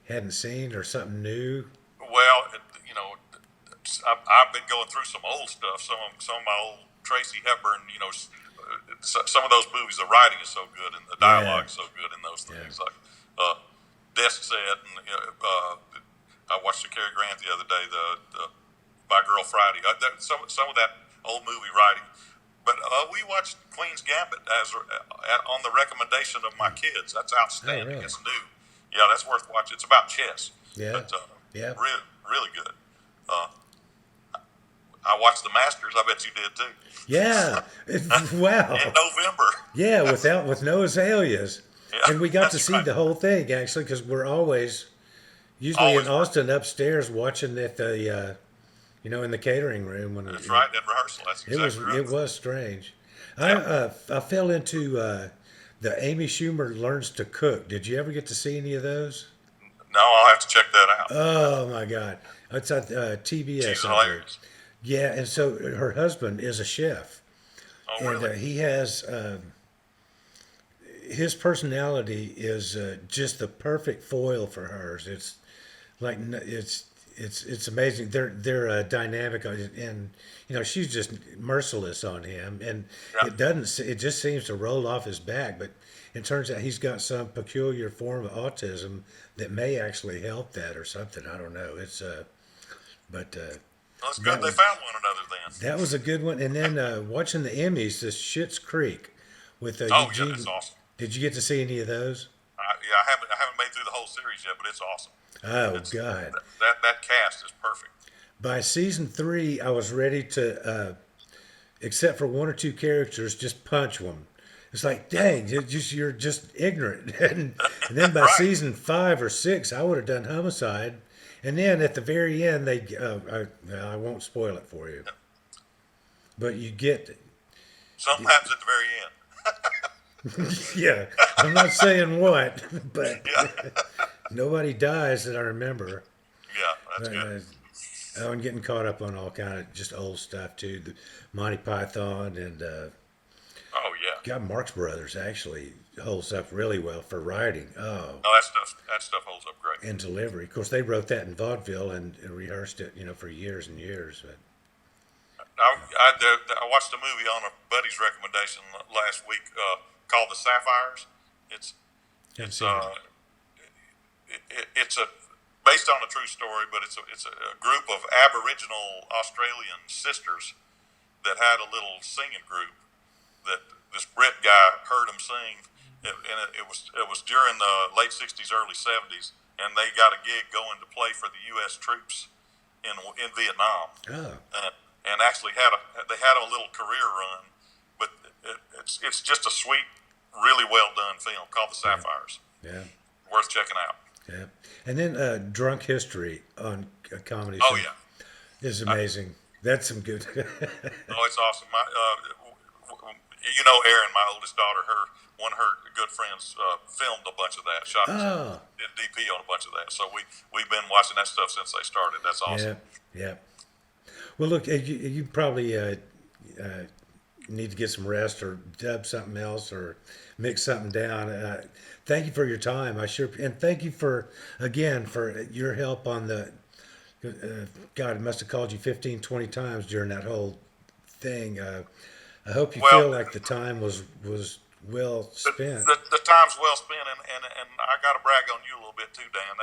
C: hadn't seen, or something new?
B: Well, I've been going through some old stuff. Some of my old Tracy Hepburn. Some of those movies, the writing is so good and the dialogue is so good in those things.
C: Yeah.
B: Like Desk Set, and I watched the Cary Grant the other day, the My Girl Friday. Some of that old movie writing. But we watched Queen's Gambit on the recommendation of my kids. That's outstanding.
C: Oh, really?
B: It's new. Yeah, that's worth watching. It's about chess.
C: Yeah.
B: But,
C: Yeah.
B: Really, really good. I watched The Masters. I bet you did too.
C: Yeah. Wow.
B: In November.
C: Yeah, with no azaleas.
B: Yeah,
C: And we got to
B: that's
C: see
B: right.
C: the whole thing, actually, because we're usually
B: Always
C: in Austin upstairs watching at the, in the catering room. When
B: That's right. At rehearsal. That's exactly right.
C: It was strange. I fell into the Amy Schumer Learns to Cook. Did you ever get to see any of those?
B: No, I'll have to check that out.
C: Oh my God! It's at TBS.
B: She's
C: I believe.
B: hilarious.
C: Yeah, and so her husband is a chef,
B: Oh,
C: and
B: really?
C: he has his personality is just the perfect foil for hers. It's like it's amazing. They're dynamic, and she's just merciless on him, and
B: Yeah.
C: it just seems to roll off his back. But it turns out he's got some peculiar form of autism that may actually help that or something. I don't know. But
B: Well, it's good
C: that
B: they
C: was
B: found one another then.
C: that was a good one. And then watching the Emmys, this Schitt's Creek with
B: Oh yeah,
C: Eugene.
B: it's awesome.
C: Did you get to see any of those?
B: Yeah, I haven't made through the whole series yet, but it's awesome.
C: Oh
B: It's
C: God!
B: that cast is perfect.
C: By season 3, I was ready to, except for one or two characters, just punch them. It's like, dang, you're just ignorant. And then by
B: Right.
C: season 5 or 6, I would have done homicide. And then at the very end, I won't spoil it for you, but you get,
B: Something happens at the very end.
C: yeah. I'm not saying what, but
B: Yeah,
C: nobody dies that I remember.
B: yeah, that's
C: But,
B: good.
C: I'm getting caught up on all kind of just old stuff too. The Monty Python and
B: Oh yeah.
C: God, Marx Brothers actually holds up really well for writing. Oh,
B: No, that stuff holds up great.
C: and delivery. Of course, they wrote that in vaudeville and rehearsed it, for years and years. But
B: I watched a movie on a buddy's recommendation last week called The Sapphires. It's
C: haven't
B: it's
C: seen it.
B: it's a based on a true story, but it's a group of Aboriginal Australian sisters that had a little singing group that this Brit guy heard them sing, and it was during the late '60s, early '70s, and they got a gig going to play for the U.S. troops in Vietnam,
C: Oh,
B: and actually they had a little career run, but it's just a sweet, really well done film called The Sapphires,
C: yeah,
B: worth checking out.
C: yeah. And then Drunk History on a comedy
B: Oh
C: show
B: yeah.
C: is amazing. That's some good.
B: Oh, it's awesome. Erin, my oldest daughter, one of her good friends filmed a bunch of that, shot
C: Oh,
B: did DP on a bunch of that. So we've been watching that stuff since they started. That's awesome.
C: yeah, yeah. Well, look, you probably need to get some rest or dub something else or mix something down. Thank you for your time. And thank you for your help on the. God, it must have called you 15, 20 times during that whole thing. I hope you
B: Well,
C: feel like the time was well spent.
B: the time's well spent, and I got to brag on you a little bit too, Dan.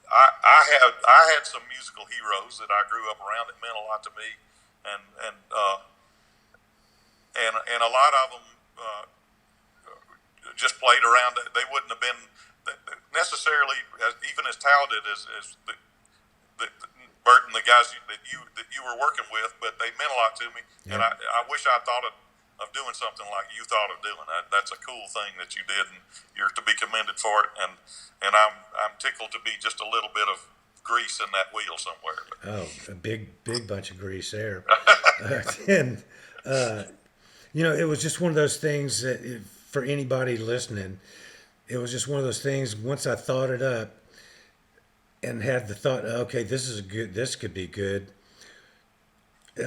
B: I had some musical heroes that I grew up around that meant a lot to me, and a lot of them just played around. They wouldn't have been necessarily even as talented as Bert and the guys that you were working with, but they meant a lot to me, and
C: Yeah.
B: I wish I thought of doing something like you thought of doing. That's a cool thing that you did, and you're to be commended for it. And I'm tickled to be just a little bit of grease in that wheel somewhere. But,
C: Oh, a big bunch of grease there. And it was just one of those things that for anybody listening, it was just one of those things. Once I thought it up and had the thought, okay, this could be good.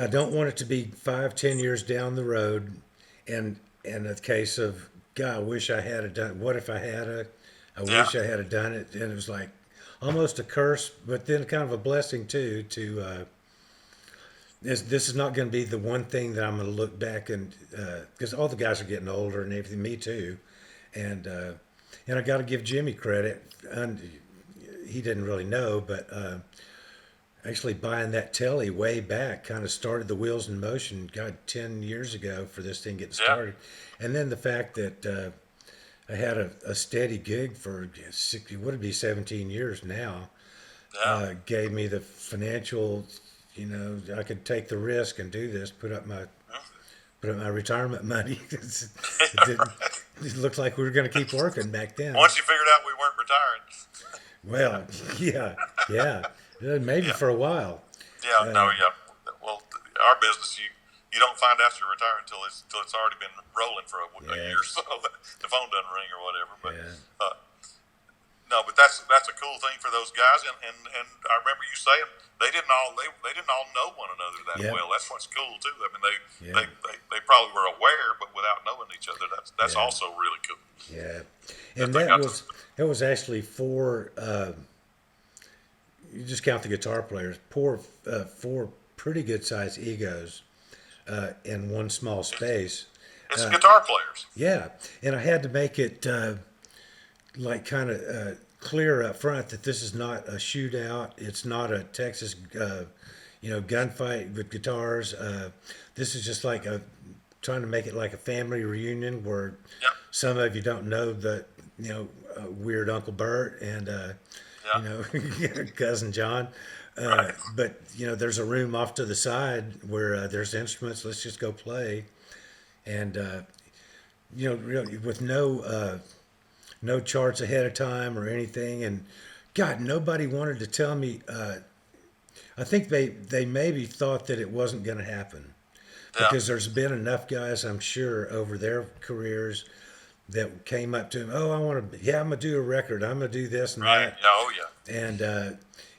C: I don't want it to be 5, 10 years down the road, and a case of God, I wish I had done. What if I had I wish I had done it, and it was like almost a curse, but then kind of a blessing too. This is not going to be the one thing that I'm going to look back and because all the guys are getting older and everything, me too, and I got to give Jimmy credit. And he didn't really know, but actually buying that telly way back kind of started the wheels in motion. God, 10 years ago for this thing getting started, and then the fact that I had a steady gig for 60, would it be 17 years now, gave me the financial. I could take the risk and do this. Put up my retirement money. It looked like we were going to keep working back then.
B: once you figured out we weren't retiring,
C: Well, yeah, maybe for a while.
B: yeah, no, yeah. Well, our business, you don't find out you're retired until it's already been rolling for a
C: Yeah.
B: year or so. The phone doesn't ring or whatever. But
C: Yeah.
B: no, but that's a cool thing for those guys. And I remember you saying they didn't all know one another that
C: Yeah.
B: well. That's what's cool too. I mean,
C: Yeah.
B: they probably were aware, but without knowing each other. That's
C: Yeah.
B: also really cool.
C: Yeah, and
B: they got
C: that was actually for you just count the guitar players, four pretty good sized egos in one small space.
B: It's guitar players.
C: Yeah, and I had to make it like kind of clear up front that this is not a shootout. It's not a Texas, gunfight with guitars. This is just like trying to make it like a family reunion where
B: Yep.
C: some of you don't know that weird Uncle Bert and cousin John.
B: Right.
C: But there's a room off to the side where there's instruments. Let's just go play, and really with no charts ahead of time or anything. And God, nobody wanted to tell me. I think they maybe thought that it wasn't going to happen
B: Yeah.
C: because there's been enough guys, I'm sure, over their careers that came up to him. Oh, I'm gonna do a record. I'm gonna do this and
B: Right.
C: that.
B: Yeah. Oh yeah.
C: And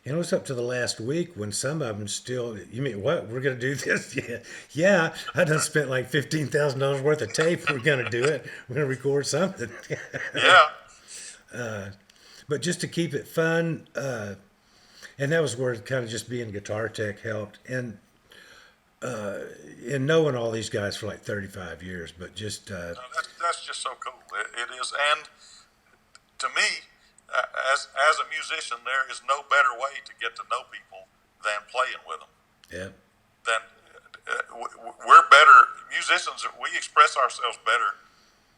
C: it was up to the last week when some of them still. You mean what? We're gonna do this? Yeah, yeah. I done spent like $15,000 worth of tape. We're gonna do it. We're gonna record something.
B: Yeah.
C: But just to keep it fun, and that was where kind of just being guitar tech helped, and knowing all these guys for like 35 years. But just
B: No, that's just so cool. It is, and to me, as a musician, there is no better way to get to know people than playing with them.
C: yeah,
B: Then we're better musicians. We express ourselves better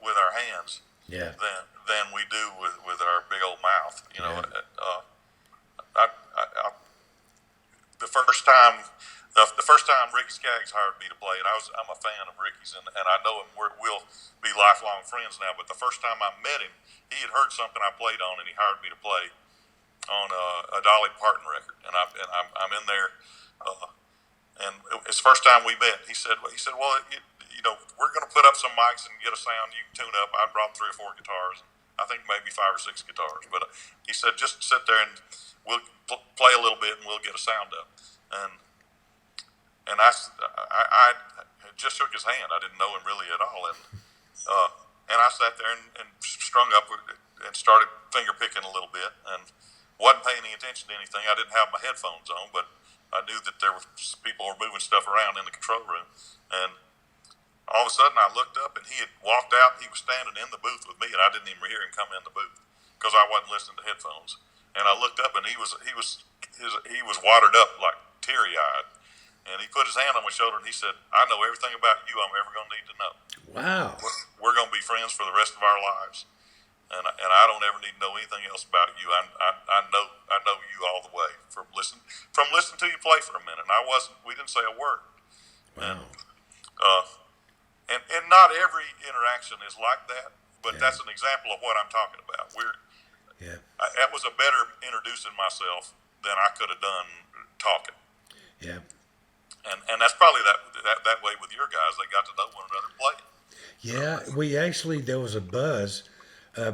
B: with our hands
C: yeah,
B: than we do with our big old mouth.
C: Yeah.
B: The first time. The first time Ricky Skaggs hired me to play, and I'm a fan of Ricky's, and I know him. We'll be lifelong friends now. But the first time I met him, he had heard something I played on, and he hired me to play on a Dolly Parton record. And I'm in there, and it's the first time we met. He said, well, we're going to put up some mics and get a sound you can tune up. I brought 3 or 4 guitars, I think maybe 5 or 6 guitars. But he said, just sit there and we'll play a little bit, and we'll get a sound up. And I just shook his hand. I didn't know him really at all, and I sat there and strung up and started finger picking a little bit, and wasn't paying any attention to anything. I didn't have my headphones on, but I knew that there were people who were moving stuff around in the control room. And all of a sudden, I looked up, and he had walked out. He was standing in the booth with me, and I didn't even hear him come in the booth because I wasn't listening to headphones. And I looked up, and he was watered up, like teary-eyed. And he put his hand on my shoulder and he said, I know everything about you I'm ever going to need to know.
C: wow,
B: We're going to be friends for the rest of our lives. And I don't ever need to know anything else about you. I know you all the way from listening to you play for a minute. And we didn't say a word.
C: wow,
B: And not every interaction is like that, but
C: Yeah.
B: that's an example of what I'm talking about.
C: yeah,
B: That was a better introducing myself than I could have done talking.
C: yeah.
B: And that's probably that way with your guys. They got to know one another playing.
C: Yeah, there was a buzz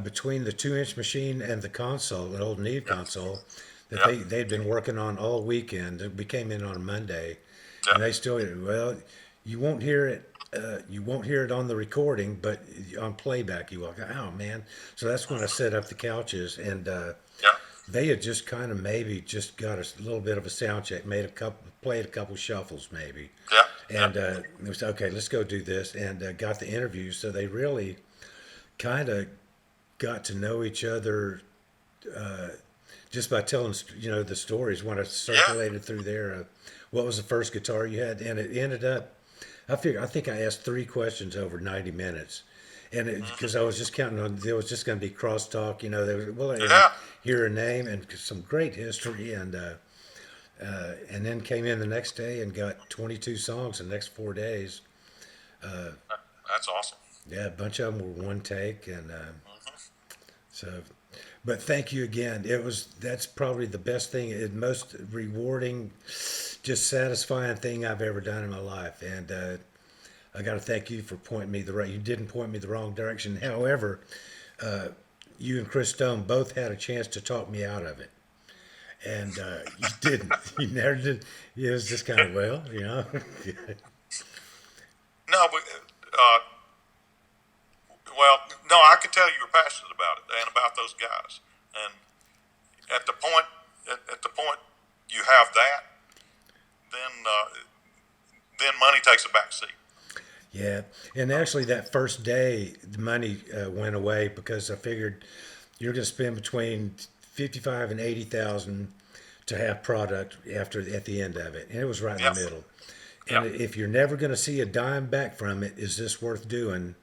C: between the 2-inch machine and the console, the old Neve console, that
B: Yeah.
C: they'd been working on all weekend. We came in on Monday,
B: Yeah.
C: and they still, well, you won't hear it. You won't hear it on the recording, but on playback you will. Oh man! So that's when I set up the couches, and
B: Yeah.
C: they had just kind of maybe just got a little bit of a sound check, played a couple shuffles maybe.
B: Yeah.
C: And it was okay. Let's go do this, and got the interview. So they really kind of got to know each other just by telling the stories. When I circulated through there, what was the first guitar you had, and it ended up. I think I asked 3 questions over 90 minutes, and because I was just counting on there was just going to be crosstalk.
B: Yeah.
C: Hear a name and some great history, and then came in the next day and got 22 songs the next 4 days.
B: That's awesome.
C: Yeah, a bunch of them were one take, and so. But thank you again. That's probably the best thing, most rewarding, just satisfying thing I've ever done in my life, and I got to thank you for pointing me You didn't point me the wrong direction. However, you and Chris Stone both had a chance to talk me out of it. And you didn't. You never did. It was just kind of,
B: No, but no, I could tell you were passionate about it and about those guys. And at the point at the point you have that, then money takes a back seat.
C: Yeah, and actually, that first day, the money went away because I figured you're going to spend between 55 and 80,000 to have product at the end of it, and it was right in
B: Yeah.
C: the middle.
B: Yeah.
C: And if you're never going to see a dime back from it, is this worth doing?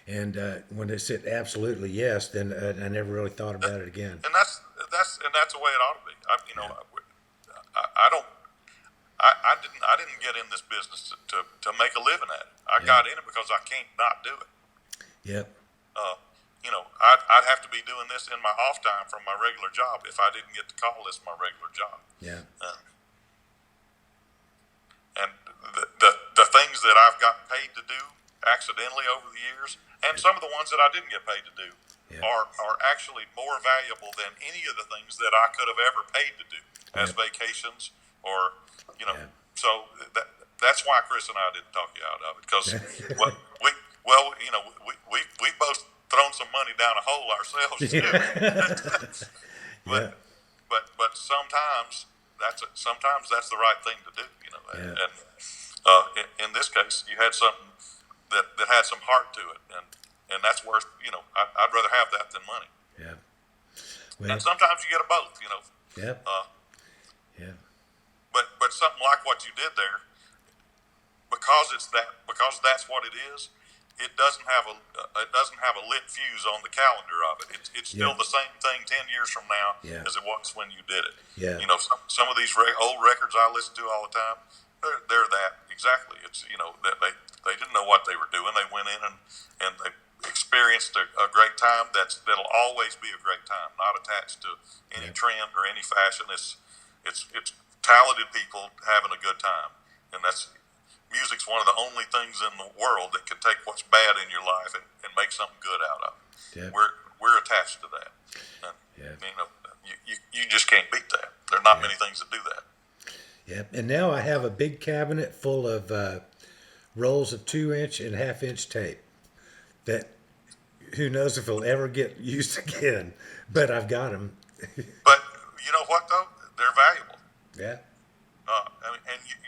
C: And when they said absolutely yes, then I never really thought about it again.
B: And that's the way it ought to be. I don't. I didn't get in this business to make a living at it. I got in it because I can't not do it.
C: Yep.
B: I'd have to be doing this in my off time from my regular job if I didn't get to call this my regular job.
C: Yeah.
B: And the things that I've gotten paid to do accidentally over the years, and some of the ones that I didn't get paid to do, are actually more valuable than any of the things that I could have ever paid to do as vacations or. So that's why Chris and I didn't talk you out of it, because we both thrown some money down a hole ourselves too. but sometimes that's the right thing to do, And in this case, you had something that had some heart to it, and that's worth. I'd rather have that than money.
C: Yeah.
B: And sometimes you get a both,
C: Yeah.
B: But something like what you did there, because that's what it is. It doesn't have a lit fuse on the calendar of it. It's still the same thing 10 years from now as it was when you did it.
C: Yeah.
B: Some of these old records I listen to all the time, they're that exactly. It's that they didn't know what they were doing. They went in and they experienced a great time. That'll always be a great time, not attached to any trend or any fashion. It's talented people having a good time, and music's one of the only things in the world that can take what's bad in your life and make something good out of it.
C: Yeah.
B: We're attached to that. And, you just can't beat that. There are not many things that do that.
C: Yeah. And now I have a big cabinet full of rolls of 2-inch and 1/2-inch tape that who knows if it'll ever get used again, but I've got them.
B: But you know what though? They're valuable.
C: Yeah.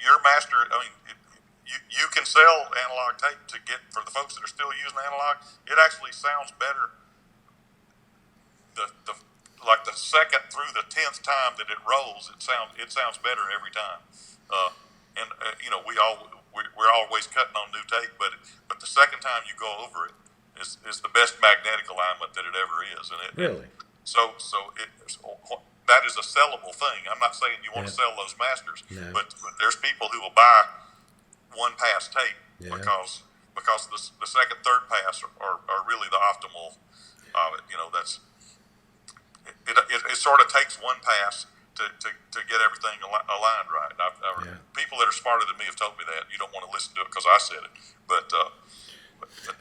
B: Your master. You can sell analog tape to get for the folks that are still using analog. It actually sounds better. Like the second through the 10th time that it rolls, it sounds better every time. We're always cutting on new tape, but the second time you go over it is the best magnetic alignment that it ever is, and
C: Really?
B: So that is a sellable thing. I'm not saying you want to sell those masters, but there's people who will buy one pass tape because the second, third pass are really the optimal of it. It sort of takes one pass to get everything aligned right. People that are smarter than me have told me that. You don't want to listen to it because I said it, but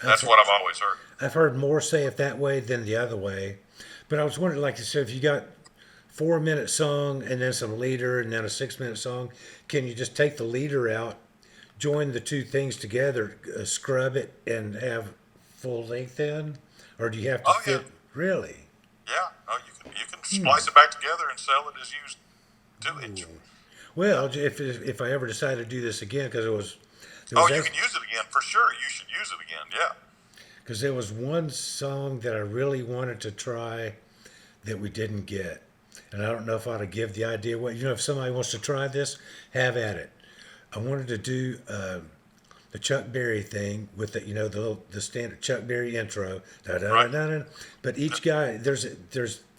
B: that's what I've always heard.
C: I've heard more say it that way than the other way, but I was wondering, like you said, if you got 4-minute song and then some leader and then a 6-minute song, can you just take the leader out, join the two things together, scrub it, and have full length in, or do you have to fit? Really?
B: Yeah, you can splice it back together and sell it as used 2-inch.
C: Well, if I ever decide to do this again, because
B: you can use it again for sure. You should use it again. Yeah.
C: Because there was one song that I really wanted to try that we didn't get, and I don't know if I ought to give the idea away. If somebody wants to try this, have at it. I wanted to do the Chuck Berry thing with the standard Chuck Berry intro. But each guy, there's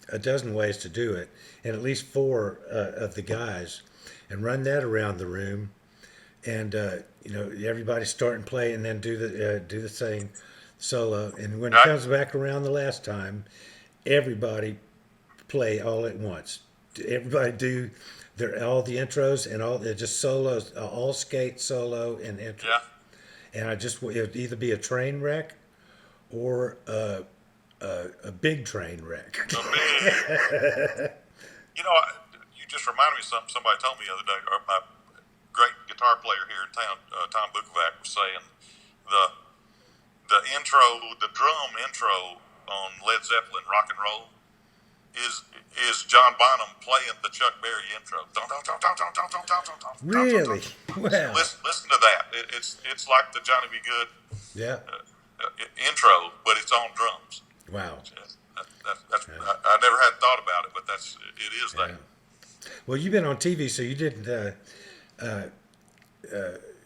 C: a dozen ways to do it, and at least 4 of the guys, and run that around the room, and everybody start and play, and then do the same solo. And when it comes back around the last time, everybody play all at once. Everybody do all the intros and all just solos, all skate solo and intro.
B: Yeah.
C: And it would either be a train wreck or a big train wreck.
B: You just reminded me of something somebody told me the other day. My great guitar player here in town, Tom Bukovac, was saying the drum intro on Led Zeppelin Rock and Roll is John Bonham playing the Chuck Berry intro. Dun, dun, dun, dun, dun, dun, dun, dun, dun, dun,
C: Really? Wow.
B: Listen to that. It's like the Johnny B. Good
C: Yeah.
B: intro, but it's on drums.
C: Wow.
B: I never had thought about it, but it is
C: Yeah.
B: that.
C: Well, you've been on TV, so you didn't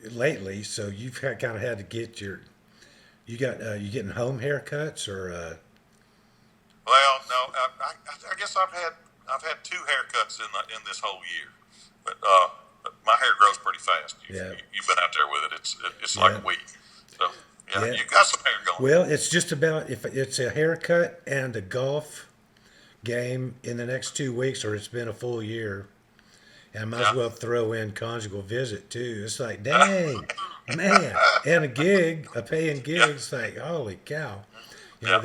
C: lately. So you've kind of had to get you getting home haircuts or.
B: Well, no, I guess I've had two haircuts in this whole year, but my hair grows pretty fast. You've been out there with it. It's like a weed. So yeah, you got some hair going.
C: Well, it's just about if it's a haircut and a golf game in the next 2 weeks, or it's been a full year. And I might as well throw in conjugal visit too. It's like, dang, man, and a paying gig. It's like, holy cow. You know,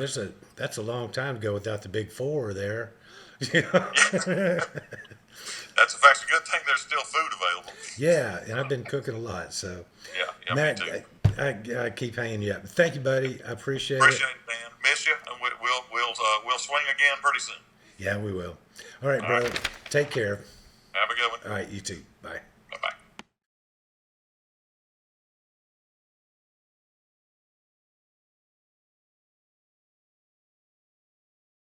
C: that's a long time to go without the big four there. You know?
B: That's a fact. It's a good thing there's still food available.
C: Yeah, and I've been cooking a lot, so.
B: Yeah,
C: Matt,
B: me too.
C: I keep hanging you up. Thank you, buddy. I appreciate it.
B: Appreciate it, man. Miss you, and we'll swing again pretty soon.
C: Yeah, we will. All right, brother. Take care.
B: Have a good one.
C: All right, you too. Bye.